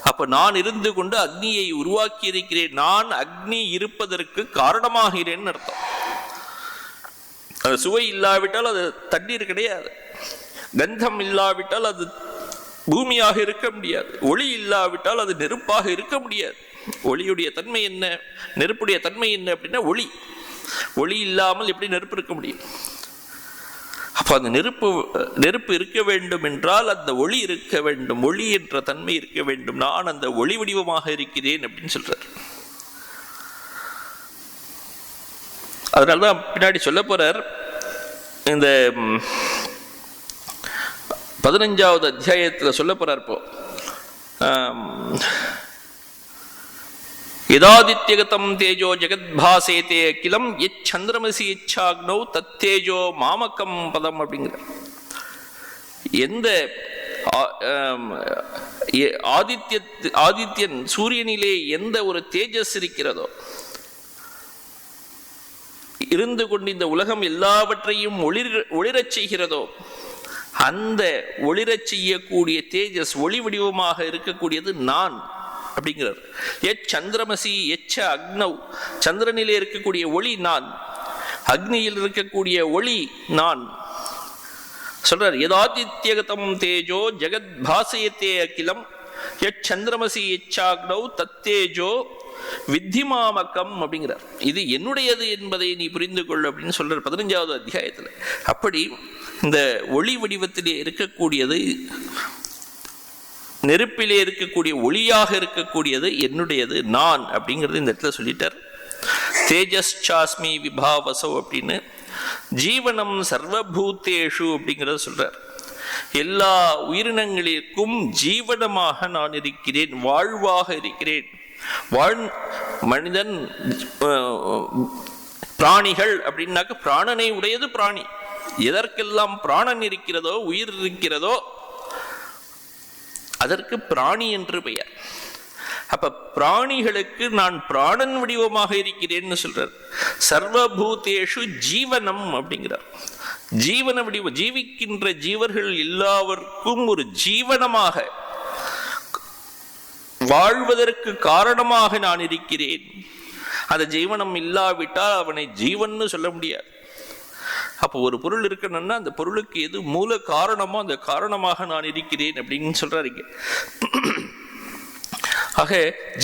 Speaker 1: அப்ப நான் இருந்து கொண்டு அக்னியை உருவாக்கி இருக்கிறேன். நான் அக்னி இருப்பதற்கு காரணமாகிறேன்னு அர்த்தம். அது சுவை இல்லாவிட்டால் அது தண்ணீர் கிடையாது. கந்தம் இல்லாவிட்டால் அது பூமியாக இருக்க முடியாது. ஒளி இல்லாவிட்டால் அது நெருப்பாக இருக்க முடியாது. ஒளியுடைய தன்மை என்ன, நெருப்புடைய தன்மை என்ன அப்படின்னா ஒளி. ஒளி இல்லாமல் எப்படி நெருப்பு இருக்க முடியும்? அப்போ அந்த நெருப்பு இருக்க வேண்டும் என்றால் அந்த ஒளி இருக்க வேண்டும். ஒளி என்ற தன்மை இருக்க வேண்டும். நான் அந்த ஒளி வடிவமாக இருக்கிறேன் அப்படின்னு சொல்றார். அதனால்தான் பின்னாடி சொல்ல போறார். இந்த 15வது அத்தியாயத்தில் சொல்ல போறார். இப்போ யதாதித்யகதம் தேஜோ ஜெகத்பாசேதே அகிலம் எச்சந்திரமசி இச்சாக்னௌ தத்தேஜோ மாமகம் பதம் அப்படிங்கிற எந்த ஆதித்யன் சூரியனிலே எந்த ஒரு தேஜஸ் இருக்கிறதோ, இருந்து கொண்டு இந்த உலகம் எல்லாவற்றையும் ஒளிரச் செய்கிறதோ, அந்த ஒளிரச் செய்யக்கூடிய தேஜஸ் ஒளி வடிவமாக இருக்கக்கூடியது நான் அப்படிங்கிறார். சந்திரமசி எச்ச அக்னவ், சந்திரனிலே இருக்கக்கூடிய ஒளி நான், அக்னியில் இருக்கக்கூடிய ஒளி நான் சொல்றார். யதாதித்யகதம் தேஜோ ஜெகத் பாசயத்தே அகிலம் சந்திரமசி எச்சாக்னவ் தத்தேஜோ வித்திமாமக்கம் அப்படிங்கிறார். இது என்னுடையது என்பதை நீ புரிந்து கொள் அப்படின்னு சொல்றார் 15வது அத்தியாயத்தில். அப்படி இந்த ஒளி வடிவத்திலே இருக்கக்கூடியது, நெருப்பிலே இருக்கக்கூடிய ஒளியாக இருக்கக்கூடியது என்னுடையது, நான் அப்படிங்கிறது இந்த இடத்துல சொல்லிட்டார். தேஜஸ்சாஸ்மி விபாவசோ அப்படின்னு ஜீவனம் சர்வபூத்தேஷு அப்படிங்கிறத சொல்றார். எல்லா உயிரினங்களிற்கும் ஜீவனமாக நான் இருக்கிறேன், வாழ்வாக இருக்கிறேன். மனிதன், பிராணிகள் அப்படின்னாக்க பிராணனை உடையது பிராணி. எதற்கெல்லாம் பிராணன் இருக்கிறதோ, உயிர் இருக்கிறதோ அதற்கு பிராணி என்று பெயர். அப்ப பிராணிகளுக்கு நான் பிராணன் வடிவமாக இருக்கிறேன்னு சொல்றார். சர்வபூதேஷு ஜீவனம் அப்படிங்கிறார். ஜீவன வடிவம், ஜீவிக்கின்ற ஜீவர்கள் எல்லாருக்கும் ஒரு ஜீவனமாக, வாழ்வதற்கு காரணமாக நான் இருக்கிறேன். அந்த ஜீவனம் இல்லாவிட்டால் அவனை ஜீவன்னு சொல்ல முடியாது. அப்போ ஒரு பொருள் இருக்கணும்னா அந்த பொருளுக்கு எது மூல காரணமோ அந்த காரணமாக நான் இருக்கிறேன் அப்படின்னு சொல்றாரு. ஆக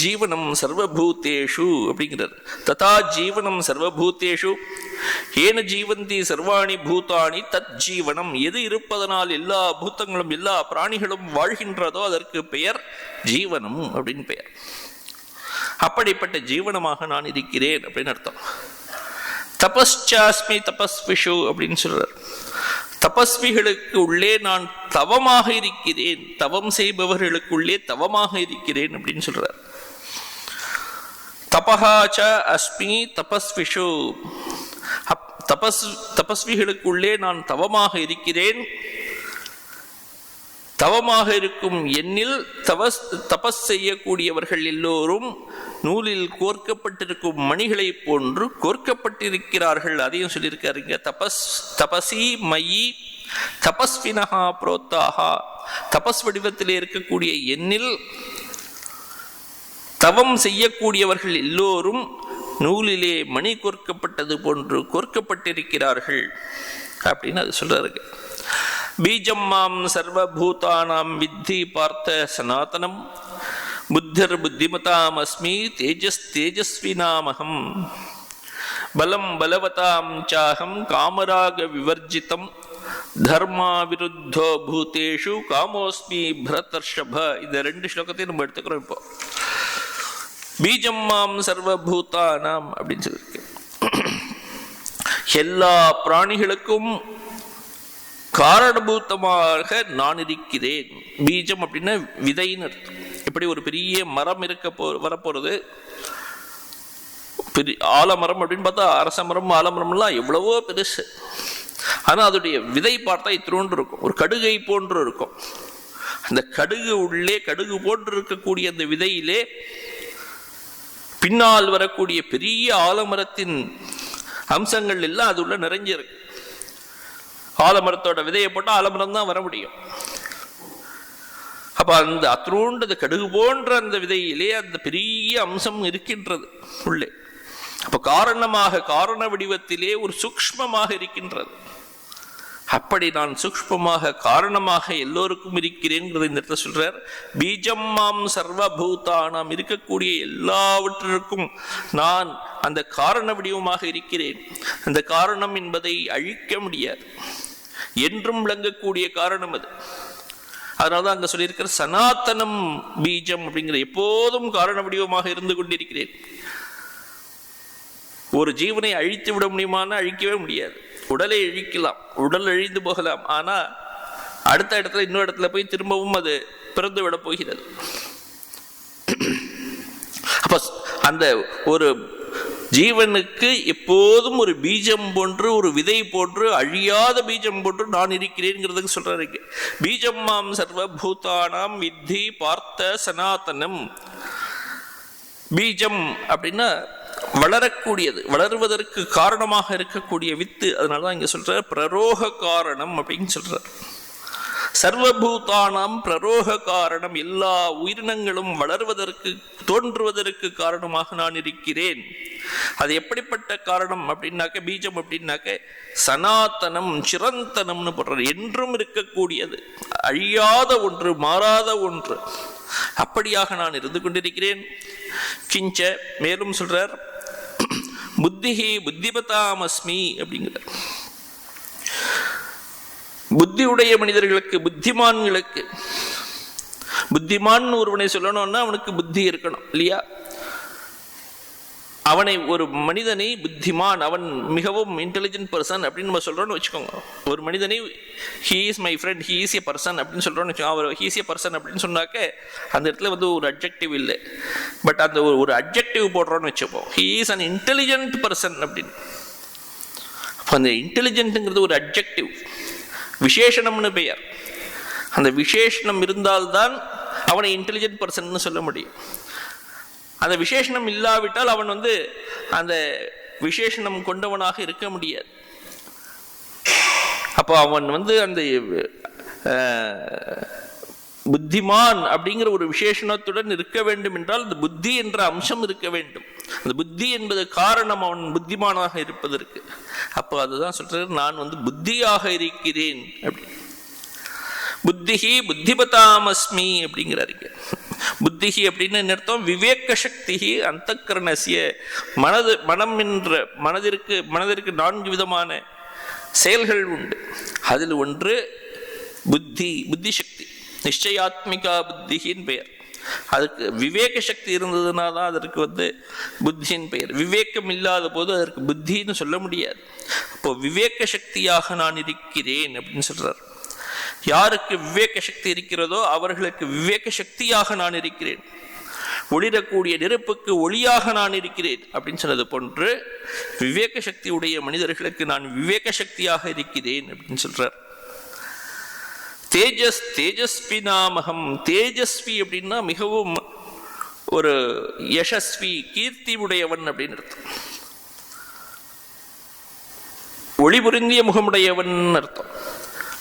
Speaker 1: ஜீவனம் சர்வபூத்தேஷு அப்படிங்கிறார். ததா ஜீவனம் சர்வபூத்தேஷு ஏன ஜீவந்தி சர்வாணி பூதானி தத் ஜீவனம். எது இருப்பதனால் எல்லா பூத்தங்களும் எல்லா பிராணிகளும் வாழ்கின்றதோ அதற்கு பெயர் ஜீவனம் அப்படின்னு பெயர். அப்படிப்பட்ட ஜீவனமாக நான் இருக்கிறேன் அப்படின்னு அர்த்தம். தபஸ்சாஸ்மி தபஸ்விஷு அப்படின்னு சொல்றார். தபஸ்விகளுக்கு உள்ளே நான் தவமாக இருக்கிறேன், தவம் செய்பவர்களுக்குள்ளே தவமாக இருக்கிறேன் அப்படின்னு சொல்றார். தபஹாச்ச அஸ்மி தபஸ்விஷு, தபஸ்விகளுக்குள்ளே நான் தவமாக இருக்கிறேன். தவமாக இருக்கும் என்னில் தபஸ் செய்யக்கூடியவர்கள் எல்லோரும் நூலில் கோர்க்கப்பட்டிருக்கும் மணிகளை போன்று கோர்க்கப்பட்டிருக்கிறார்கள். அதையும் சொல்லியிருக்காருங்க. தபசி மயி தபஸ்வினஹா புரோத்தாஹா. தபஸ் வடிவத்திலே இருக்கக்கூடிய என்னில் தவம் செய்யக்கூடியவர்கள் எல்லோரும் நூலிலே மணி கோர்க்கப்பட்டது போன்று கோர்க்கப்பட்டிருக்கிறார்கள் அப்படின்னு அது சொல்றாருங்க. பீஜம் மாம் சர்வபூதானாம் வித்தி பார்த்த சனாதனம் புத்தர் புத்திமதாம் அஸ்மி தேஜஸ் தேஜஸ்வினாமகம் பலம் பலவதாம் சாகம் காமராக விவர்ஜிதம் தர்மா விருத்தோ பூதேஷு காமோஸ்மி பரதர்ஷப. இந்த 2 ஸ்லோகத்தையும் நம்ம எடுத்துக்கிறோம். இப்போ பீஜம் மாம் சர்வபூதானாம் அப்படின்னு சொல்லியிருக்கு. எல்லா பிராணிகளுக்கும் காரணபூத்தமாக நான் இருக்கிறேன். பீஜம் அப்படின்னா விதைன்னு அர்த்தம். இப்படி ஒரு பெரிய மரம் வரப்போறது, பெரிய ஆலமரம் அப்படின்னு பார்த்தா அரச மரம் ஆலமரம்லாம் எவ்வளவோ பெருசு. ஆனால் அதோடைய விதை பார்த்தா இத்திரோன்று இருக்கும், ஒரு கடுகை போன்று இருக்கும். அந்த கடுகு உள்ளே கடுகு போன்று இருக்கக்கூடிய அந்த விதையிலே பின்னால் வரக்கூடிய பெரிய ஆலமரத்தின் அம்சங்கள் எல்லாம் அது உள்ள நிறைஞ்சிருக்கு. ஆலமரத்தோட விதையை போட்டால் ஆலமரம் தான் வர முடியும். அப்ப அந்த அத்ரோண்டு கடுகு போன்ற அந்த விதையிலே அந்த பெரிய அம்சம் இருக்கின்றது உள்ளே. அப்ப காரணமாக காரண வடிவத்திலே ஒரு சூக்ஷ்மமாக இருக்கின்றது. அப்படி நான் சூக்ஷ்மமாக காரணமாக எல்லோருக்கும் இருக்கிறேங்கிறத இந்த இடத்துல சொல்றார். பீஜம் மாம் சர்வபூதானாம், இருக்கக்கூடிய எல்லாவற்றிற்கும் நான் அந்த காரண வடிவமாக இருக்கிறேன். அந்த காரணம் என்பதை அழிக்க முடியாது, என்றும் விளங்கக்கூடிய காரணம் அது. அதனாலதான் அங்க சொல்லியிருக்கிற சனாதனம் பீஜம் அப்படிங்கிற, எப்போதும் காரண வடிவமாக இருந்து கொண்டிருக்கிறேன். ஒரு ஜீவனை அழித்து விட முடியுமானா அழிக்கவே முடியாது. உடலை அழிக்கலாம், உடல் அழிந்து போகலாம், ஆனா அடுத்த இடத்துல இன்னொரு இடத்துல போய் திரும்பவும் அது பிறந்து விட போகிறது. அப்ப அந்த ஒரு ஜீவனுக்கு எப்போதும் ஒரு பீஜம் போன்று, ஒரு விதை போன்று, அழியாத பீஜம் போன்று நான் இருக்கிறேங்கிறதுக்கு சொல்றாரு. பீஜம் மாம் சர்வபூதானாம் வித்தி பார்த்த சனாதனம். பீஜம் அப்படின்னா வளரக்கூடியது, வளருவதற்கு காரணமாக இருக்கக்கூடிய வித்து. அதனாலதான் இங்க சொல்ற பிரரோக காரணம் அப்படின்னு சொல்றார். சர்வபூதானாம் பிரரோக காரணம், எல்லா உயிரினங்களும் வளர்வதற்கு தோன்றுவதற்கு காரணமாக நான் இருக்கிறேன். அது எப்படிப்பட்ட காரணம் அப்படின்னாக்க, பீஜம் அப்படின்னாக்க சனாதனம் சிரந்தனம்னு போடுறார். என்றும் இருக்கக்கூடியது, அழியாத ஒன்று, மாறாத ஒன்று. அப்படியாக நான் இருந்து கொண்டிருக்கிறேன். கிஞ்ச மேலும் சொல்றார், புத்திஹி புத்திபதாமஸ்மி அப்படிங்கிறார். புத்தியுடைய மனிதர்களுக்கு, புத்திமான்களுக்கு, புத்திமான் ஒருவனை சொல்லணும்னா அவனுக்கு புத்தி இருக்கணும் இல்லையா? அவனை ஒரு மனிதனை புத்திமான், அவன் மிகவும் இன்டெலிஜென்ட் பர்சன் அப்படின்னு நம்ம சொல்றோம்னு வச்சுக்கோங்க. ஒரு மனிதனை he is my friend, he is a person அப்படின்னு சொல்றோம்னு வச்சுக்கோங்க. அவர் ஹீ இஸ் ஏ பர்சன் அப்படின்னு சொன்னாக்க அந்த இடத்துல ஒரு அட்ஜெக்டிவ் இல்லை, பட் அந்த ஒரு அட்ஜெக்டிவ் போடுறோம்னு வச்சுப்போம். He is an intelligent person அப்படின்னு. அப்போ அந்த இன்டெலிஜென்ட்ங்கிறது ஒரு அட்ஜெக்டிவ், விசேஷணம்னு பெயர். அந்த விசேஷணம் இருந்தால்தான் அவனை இன்டெலிஜென்ட் பர்சன் சொல்ல முடியும். அந்த விசேஷணம் இல்லாவிட்டால் அவன் அந்த விசேஷணம் கொண்டவனாக இருக்க முடியாது. அப்போ அவன் அந்த புத்திமான் அப்படிங்கிற ஒரு விசேஷணத்துடன் இருக்க வேண்டும் என்றால் அந்த புத்தி என்ற அம்சம் இருக்க வேண்டும். அந்த புத்தி என்பது காரணம் அவன் புத்திமானாக இருப்பதற்கு. அப்போ அதுதான் சொல்றாரு, நான் புத்தியாக இருக்கிறேன் அப்படி. புத்திஹி புத்திபதாமஸ்மி அப்படிங்கிறாரு. புத்திஹி அப்படின்னு அர்த்தம் விவேக சக்தி அந்தக்கரணசிய, மனம் என்ற மனதிற்கு 4 விதமான செயல்கள் உண்டு. அதில் ஒன்று புத்தி, புத்தி சக்தி, நிச்சயாத்மிகா புத்தியின் பெயர். அதுக்கு விவேக சக்தி இருந்ததுனா தான் அதற்கு புத்தியின் பெயர். விவேகம் இல்லாத போது அதற்கு புத்தின்னு சொல்ல முடியாது. அப்போ விவேக சக்தியாக நான் இருக்கிறேன் அப்படின்னு சொல்றார். யாருக்கு விவேக சக்தி இருக்கிறதோ அவர்களுக்கு விவேக சக்தியாக நான் இருக்கிறேன். ஒளிரக்கூடிய நெருப்புக்கு ஒளியாக நான் இருக்கிறேன் அப்படின்னு சொன்னது போன்று விவேக சக்தி உடைய மனிதர்களுக்கு நான் விவேக சக்தியாக இருக்கிறேன் அப்படின்னு சொல்றார். தேஜஸ், தேஜஸ்வி நாமகம். தேஜஸ்வி அப்படின்னா மிகவும் ஒரு யசஸ்வி, கீர்த்தி உடையவன் அப்படின்னு அர்த்தம். ஒளி பொருந்திய முகமுடையவன் அர்த்தம்.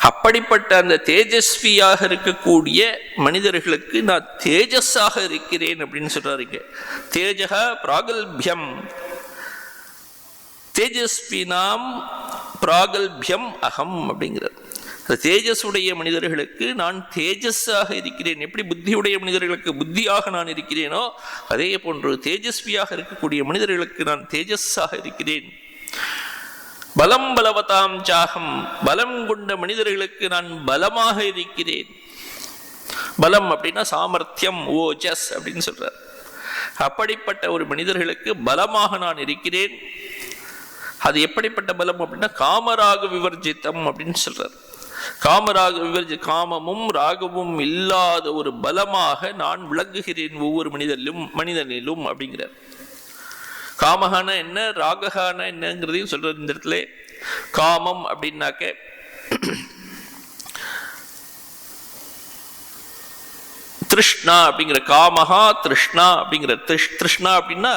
Speaker 1: அப்படிப்பட்ட அந்த தேஜஸ்வியாக இருக்கக்கூடிய மனிதர்களுக்கு நான் தேஜஸாக இருக்கிறேன் அப்படின்னு சொல்றாருங்க. தேஜக பிராகல்பியம், தேஜஸ்வினாம் பிராகல்பியம் அகம் அப்படிங்கிறார். அந்த தேஜஸுடைய மனிதர்களுக்கு நான் தேஜஸாக இருக்கிறேன். எப்படி புத்தியுடைய மனிதர்களுக்கு புத்தியாக நான் இருக்கிறேனோ அதே போன்று தேஜஸ்வியாக இருக்கக்கூடிய மனிதர்களுக்கு நான் தேஜஸாக இருக்கிறேன். பலம் பலவதாம் சாகம், பலம் கொண்ட மனிதர்களுக்கு நான் பலமாக இருக்கிறேன். பலம் அப்படின்னா சாமர்த்தியம், ஓஜஸ் அப்படின்னு சொல்றார். அப்படிப்பட்ட ஒரு மனிதர்களுக்கு பலமாக நான் இருக்கிறேன். அது எப்படிப்பட்ட பலம் அப்படின்னா காமராக விவர்ஜித்தம் அப்படின்னு சொல்றார். காமராக விவர்ஜி, காமமும் ராகமும் இல்லாத ஒரு பலமாக நான் விளங்குகிறேன் ஒவ்வொரு மனிதனிலும் அப்படிங்கிறார். காமஹான என்ன, ராகஹான என்னங்கிறதையும் சொல்றது இந்த இடத்துல. காமம் அப்படின்னாக்க திருஷ்ணா அப்படிங்கிற, காமஹா திருஷ்ணா அப்படிங்கிற, திருஷ்ணா அப்படின்னா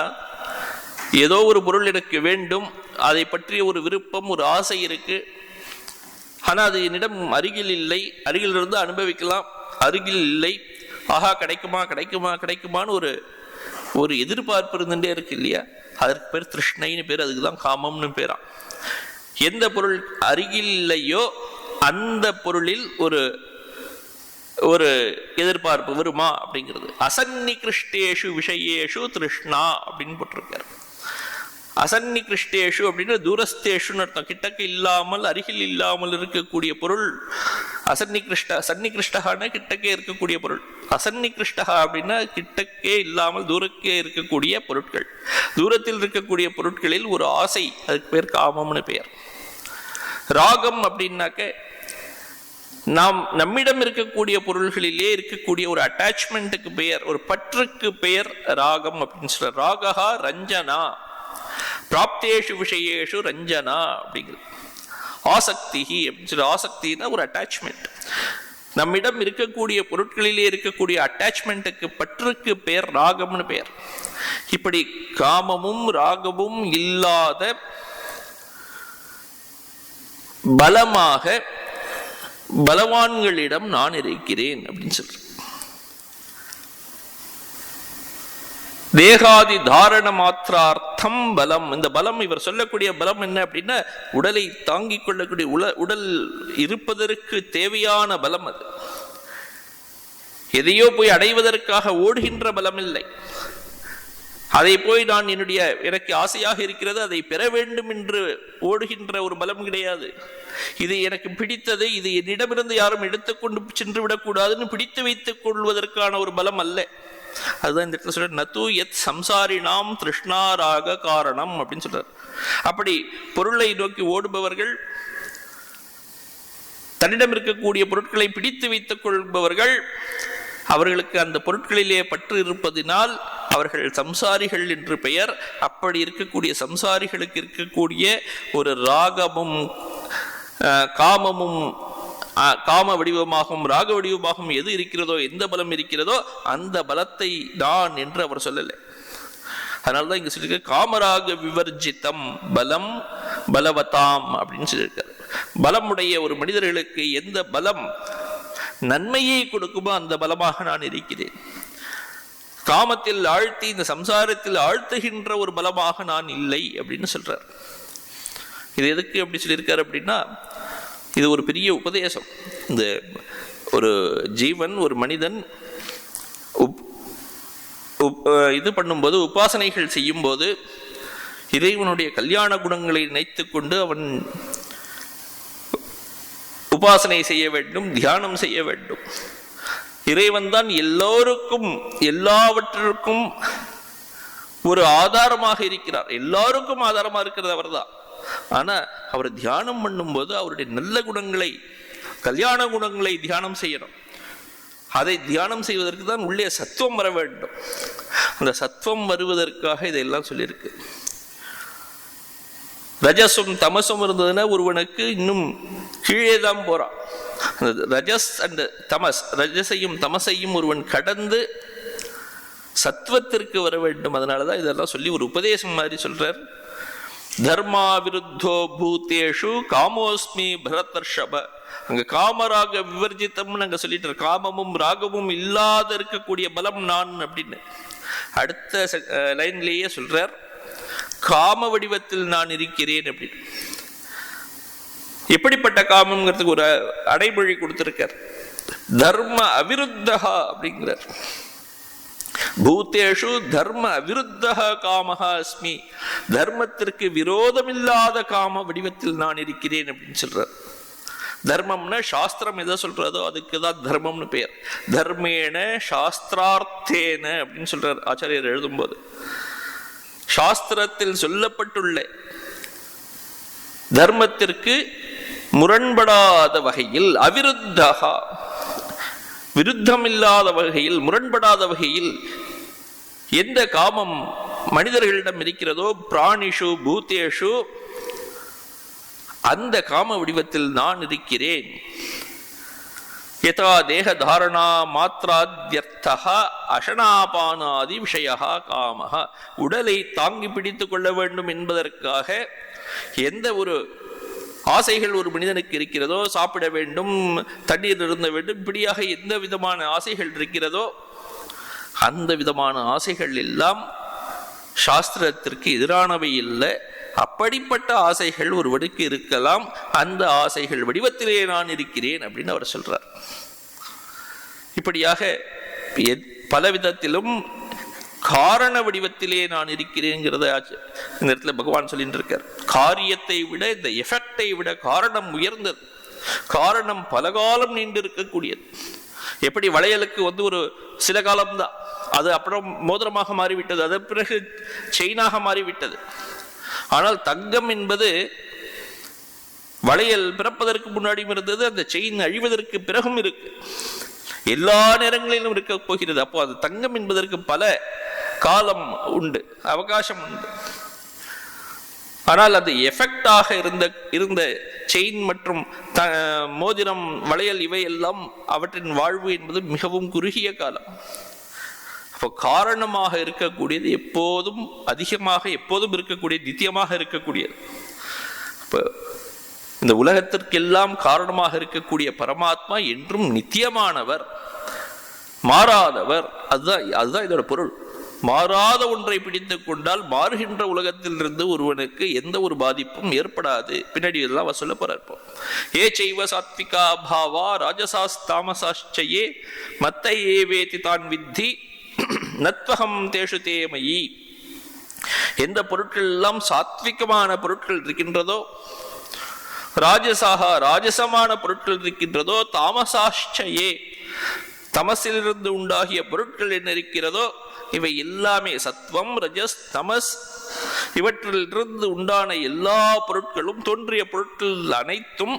Speaker 1: ஏதோ ஒரு பொருள் எனக்கு வேண்டும், அதை பற்றிய ஒரு விருப்பம், ஒரு ஆசை இருக்கு, ஆனா அது என்னிடம் அருகில் இல்லை, அருகில் இருந்து அனுபவிக்கலாம், அருகில் இல்லை, ஆஹா கிடைக்குமா கிடைக்குமா கிடைக்குமான்னு ஒரு எதிர்பார்ப்பு இருந்துட்டே இருக்கு இல்லையா, அதற்கு பேர் திருஷ்ணைன்னு பேர், அதுக்கு தான் காமம்னு பேராம். எந்த பொருள் அருகில் இல்லையோ அந்த பொருளில் ஒரு எதிர்பார்ப்பு வருமா அப்படிங்கிறது. அசன்னிகிருஷ்டேஷு விஷயேஷு திருஷ்ணா அப்படின்னு போட்டிருக்காரு. அசன்னிகிருஷ்டேஷு அப்படின்னு தூரஸ்தேஷுன்னு அர்த்தம், கிட்டக்கு இல்லாமல் அருகில் இல்லாமல் இருக்கக்கூடிய பொருள் அசன்னிகிருஷ்ட. சன்னிகிருஷ்டகான கிட்டக்கே இருக்கக்கூடிய பொருள், அசன்னிகிருஷ்டகா அப்படின்னா கிட்டக்கே இல்லாமல் தூரக்கே இருக்கக்கூடிய பொருட்கள். தூரத்தில் இருக்கக்கூடிய பொருட்களில் ஒரு ஆசை, அதுக்கு பேர் காமம்னு பெயர். ராகம் அப்படின்னாக்க நம்மிடம் இருக்கக்கூடிய பொருள்களிலே இருக்கக்கூடிய ஒரு அட்டாச்மெண்ட்டுக்கு பெயர், ஒரு பற்றுக்கு பெயர் ராகம் அப்படின்னு சொல்ற. ராகஹா ரஞ்சனா, பிராப்தேஷு விஷயேஷு ரஞ்சனா அப்படிங்கிறது. ஆசக்தி அப்படின்னு சொல்ற, ஆசக்தினா ஒரு அட்டாச்மெண்ட், நம்மிடம் இருக்கக்கூடிய பொருட்களிலே இருக்கக்கூடிய அட்டாச்மெண்ட்டுக்கு பற்றுக்கு பெயர் ராகம்னு பெயர். இப்படி காமமும் ராகமும் இல்லாத பலமாக பலவான்களிடம் நான் இருக்கிறேன் அப்படின்னு சொல்றேன். தேகாதி தாரண மாத்திரார்த்தம் பலம். இந்த பலம், இவர் சொல்லக்கூடிய பலம் என்ன அப்படின்னா உடலை தாங்கிக் கொள்ளக்கூடிய உடல் இருப்பதற்கு தேவையான பலம். அது எதையோ போய் அடைவதற்காக ஓடுகின்ற பலம் இல்லை. அதை போய் நான் எனக்கு ஆசையாக இருக்கிறது, அதை பெற வேண்டும் என்று ஓடுகின்ற ஒரு பலம் கிடையாது. இது எனக்கு பிடித்தது, இது என்னிடமிருந்து யாரும் எடுத்துக்கொண்டு சென்று விடக்கூடாதுன்னு பிடித்து வைத்துக் கொள்வதற்கான ஒரு பலம் அல்ல. அதுதான் இந்த இடத்துல சொல்ற நது எத் சம்சாரினாம் திருஷ்ணாராக காரணம் அப்படின்னு சொல்றார். அப்படி பொருளை நோக்கி ஓடுபவர்கள், தன்னிடம் இருக்கக்கூடிய பொருட்களை பிடித்து வைத்துக் கொள்பவர்கள், அவர்களுக்கு அந்த பொருட்களிலே பற்று இருப்பதினால் அவர்கள் சம்சாரிகள் என்று பெயர். அப்படி இருக்கக்கூடிய சம்சாரிகளுக்கு இருக்கக்கூடிய ஒரு ராகமும் காமமும், காம வடிவமாகவும் ராக வடிவமாகவும் எது இருக்கிறதோ, எந்த பலம் இருக்கிறதோ அந்த பலத்தை நான் என்று அவர் சொல்லலை. அதனால்தான் இங்க சொல்லியிருக்க காமராக விவர்ஜிதம் பலம் பலவதாம் அப்படின்னு சொல்லியிருக்காரு. பலமுடைய ஒரு மனிதர்களுக்கு எந்த பலம் நன்மையை கொடுக்குமோ அந்த பலமாக நான் இருக்கிறேன். காமத்தில் ஆழ்த்தி இந்த சம்சாரத்தில் ஆழ்த்துகின்ற ஒரு பலமாக நான் இல்லை அப்படின்னு சொல்றார். இது எதுக்கு அப்படி சொல்லியிருக்காரு அப்படின்னா, இது ஒரு பெரிய உபதேசம். இந்த ஒரு ஜீவன், ஒரு மனிதன் இது பண்ணும்போது, உபாசனைகள் செய்யும் போது இறைவனுடைய கல்யாண குணங்களை நினைத்து கொண்டு அவன் உபாசனை செய்ய வேண்டும், தியானம் செய்ய வேண்டும். இறைவன் தான் எல்லோருக்கும் எல்லாவற்றிற்கும் ஒரு ஆதாரமாக இருக்கிறார். எல்லாருக்கும் ஆதாரமாக இருக்கிறது அவர் தான். ஆனா அவர் தியானம் பண்ணும்போது அவருடைய நல்ல குணங்களை, கல்யாண குணங்களை தியானம் செய்யணும். அதை தியானம் செய்வதற்கு தான் உள்ளே சத்துவம் வர வேண்டும். அந்த சத்துவம் வருவதற்காக இதெல்லாம் சொல்லியிருக்கு. ரஜசும் தமசும் இருந்ததுன்னா ஒருவனுக்கு இன்னும் கீழே தான் போறான். ரஜஸ் அண்ட் தமஸ், ரஜசையும் தமசையும் ஒருவன் கடந்து சத்துவத்திற்கு வர வேண்டும். அதனாலதான் இதெல்லாம் சொல்லி ஒரு உபதேசம் மாதிரி சொல்றார். தர்மா விருத்தோ பூதேஷு காமோஸ்மி பரதர்ஷப. அங்க காமராக விவர்ஜித்தம்னு அங்க சொல்லிட்டு, காமமும் ராகமும் இல்லாத இருக்கக்கூடிய பலம் நான் அப்படின்னு. அடுத்த லைன்லேயே சொல்றார், காம வடிவத்தில் நான் இருக்கிறேன் அப்படின்னு. எப்படிப்பட்ட காமம்ங்கிறதுக்கு ஒரு அடைமொழி கொடுத்திருக்கார். தர்ம அவிருத்தஹா அப்படிங்கிறார். பூத்தேஷு தர்ம அவிருத்தஹ காமஹா அஸ்மி. தர்மத்திற்கு விரோதமில்லாத காம வடிவத்தில் நான் இருக்கிறேன் அப்படின்னு சொல்றார். தர்மம்னா சாஸ்திரம் எதை சொல்றதோ அதுக்குதான் தர்மம்னு பெயர். தர்மேன சாஸ்திரார்த்தேன அப்படின்னு சொல்றார் ஆச்சாரியர் எழுதும்போது. சாஸ்திரத்தில் சொல்லப்பட்டுள்ள தர்மத்திற்கு முரண்படாத வகையில், அவிருத்தஹா விருத்தமில்லாத வகையில், முரண்படாத வகையில் எந்த காமம் மனிதர்களிடம் இருக்கிறதோ, பிராணிஷு பூத்தேஷு, அந்த காம வடிவத்தில் நான் இருக்கிறேன். யதா தேக தாரணா மாத்ராத்யர்த்தா அசனாபானாதி விஷயா காமஹ. உடலை தாங்கி பிடித்து கொள்ள வேண்டும் என்பதற்காக எந்த ஒரு ஆசைகள் ஒரு மனிதனுக்கு இருக்கிறதோ, சாப்பிட வேண்டும், தண்ணீர் இருந்த வேண்டும், இப்படியாக எந்த விதமான ஆசைகள் இருக்கிறதோ அந்த விதமான ஆசைகள் எல்லாம் சாஸ்திரத்திற்கு எதிரானவை இல்லை. அப்படிப்பட்ட ஆசைகள் ஒருவனுக்கு இருக்கலாம். அந்த ஆசைகள் வடிவத்திலே நான் இருக்கிறேன் அப்படின்னு அவர் சொல்றார். இப்படியாக பல விதத்திலும் காரண வடிவத்திலே நான் இருக்கிறேங்கிறத இந்த இடத்துல பகவான் சொல்லிட்டு இருக்கார். காரியத்தை விட இந்த எஃபெக்டை விட காரணம் உயர்ந்தது. காரணம் பல காலம் நீண்டு இருக்கக்கூடியது. எப்படி வளையலுக்கு ஒரு சில காலம்தான், அது அப்புறம் மோதிரமாக மாறிவிட்டது, அதன் பிறகு செயினாக மாறிவிட்டது. ஆனால் தங்கம் என்பது வளையல் பிறப்பதற்கு முன்னாடியும் இருந்தது, அந்த செயின் அழிவதற்கு பிறகும் இருக்கு, எல்லா நேரங்களிலும் இருக்க போகிறது. அப்போ அது தங்கம் என்பதற்கு பல காலம் உண்டு, அவகாசம் உண்டு. ஆனால் அது எஃபெக்டாக இருந்த செயின் மற்றும் மோதிரம், வளையல், இவை எல்லாம் அவற்றின் வாழ்வு என்பது மிகவும் குறுகிய காலம். அப்போ காரணமாக இருக்கக்கூடியது எப்போதும் அதிகமாக, எப்போதும் இருக்கக்கூடிய, நித்தியமாக இருக்கக்கூடியது. இப்போ இந்த உலகத்திற்கெல்லாம் காரணமாக இருக்கக்கூடிய பரமாத்மா என்றும் நித்தியமானவர், மாறாதவர். அதுதான் இதோட பொருள். மாறாத ஒன்றை பிடித்து கொண்டால் மாறுகின்ற உலகத்திலிருந்து ஒருவனுக்கு எந்த ஒரு பாதிப்பும் ஏற்படாது. பின்னாடி இதெல்லாம் சொல்ல போறார். ஏ செய்வ சாத்விகா பாவா ராஜசாஸ் தாமசாச்சயே மத்த ஏவேதி தான் வித்தி நத்வகம் தேஷு தேமயி. எந்த பொருட்கள் எல்லாம் சாத்விகமான பொருட்கள் இருக்கின்றதோ, ராஜசாக ராஜசமான பொருட்கள் இருக்கின்றதோ, தாமசாச்சயே தமசிலிருந்து உண்டாகிய பொருட்கள் என்ன இருக்கிறதோ, இவை எல்லாமே சத்வம் ரஜஸ் தமஸ் இவற்றிலிருந்து உண்டான எல்லா பொருட்களும், தோன்றிய பொருட்கள் அனைத்தும்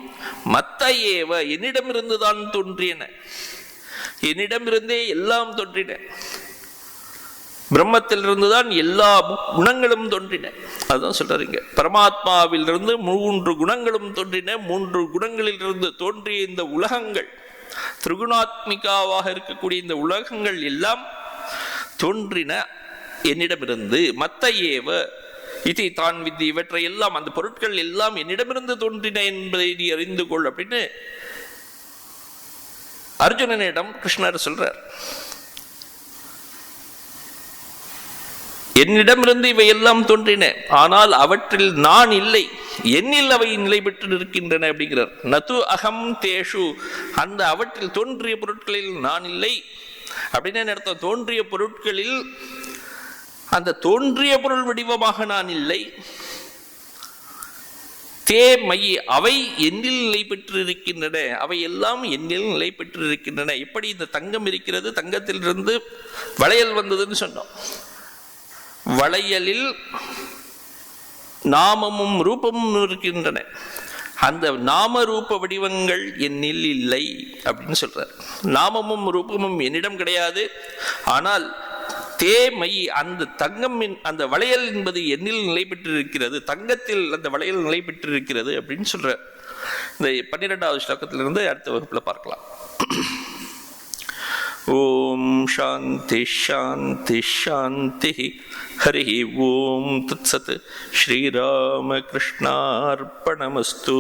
Speaker 1: மத்த ஏவ என்னிடமிருந்துதான் தோன்றியன, என்னிடமிருந்தே எல்லாம் தோன்றின. பிரம்மத்திலிருந்துதான் எல்லா குணங்களும் தோன்றின. அதுதான் சொல்றீங்க, பரமாத்மாவிலிருந்து 3 குணங்களும் தோன்றின. 3 குணங்களிலிருந்து தோன்றிய இந்த உலகங்கள், திரிகுணாத்மிகாவாக இருக்கக்கூடிய இந்த உலகங்கள் எல்லாம் தோன்றின என்னிடமிருந்து. மத்த ஏவ இதை தான் வித்தி, இவற்றை எல்லாம், அந்த பொருட்கள் எல்லாம் என்னிடமிருந்து தோன்றின என்பதை நீ அறிந்து கொள் அப்படின்னு அர்ஜுனனிடம் கிருஷ்ணர் சொல்றார். என்னிடமிருந்து இவை எல்லாம் தோன்றின, ஆனால் அவற்றில் நான் இல்லை, என்னில் அவை நிலை பெற்று இருக்கின்றன அப்படிங்கிறார். நது அகம் தேஷு, அந்த அவற்றில் தோன்றிய பொருட்களில் நான் இல்லை அப்படின்னு அர்த்தம். தோன்றிய பொருட்களில் அந்த தோன்றிய பொருள் வடிவமாக நான் இல்லை. தே மயி, அவை என்னில் நிலை பெற்று இருக்கின்றன, அவை எல்லாம் என்னில் நிலை பெற்று இருக்கின்றன. எப்படி இந்த தங்கம் இருக்கிறது, தங்கத்திலிருந்து வளையல் வந்ததுன்னு சொன்னோம். வளையலில் நாமமும் ரூபமும் இருக்கின்றன, அந்த நாம ரூப வடிவங்கள் என்னில் இல்லை அப்படின்னு சொல்றார். நாமமும் ரூபமும் என்னிடம் கிடையாது, ஆனால் தேமை, அந்த தங்கம், அந்த வளையல் என்பது என்னில் நிலை பெற்றிருக்கிறது, தங்கத்தில் அந்த வளையல் நிலை பெற்றிருக்கிறது அப்படின்னு சொல்ற. இந்த 12வது ஸ்லோகத்திலிருந்து அடுத்த வகுப்புல பார்க்கலாம். ஓம் சாந்தி சாந்தி சாந்தி. ஹரி ஓம் தத்சத். ஸ்ரீராமகிருஷ்ணார்ப்பணமஸ்து.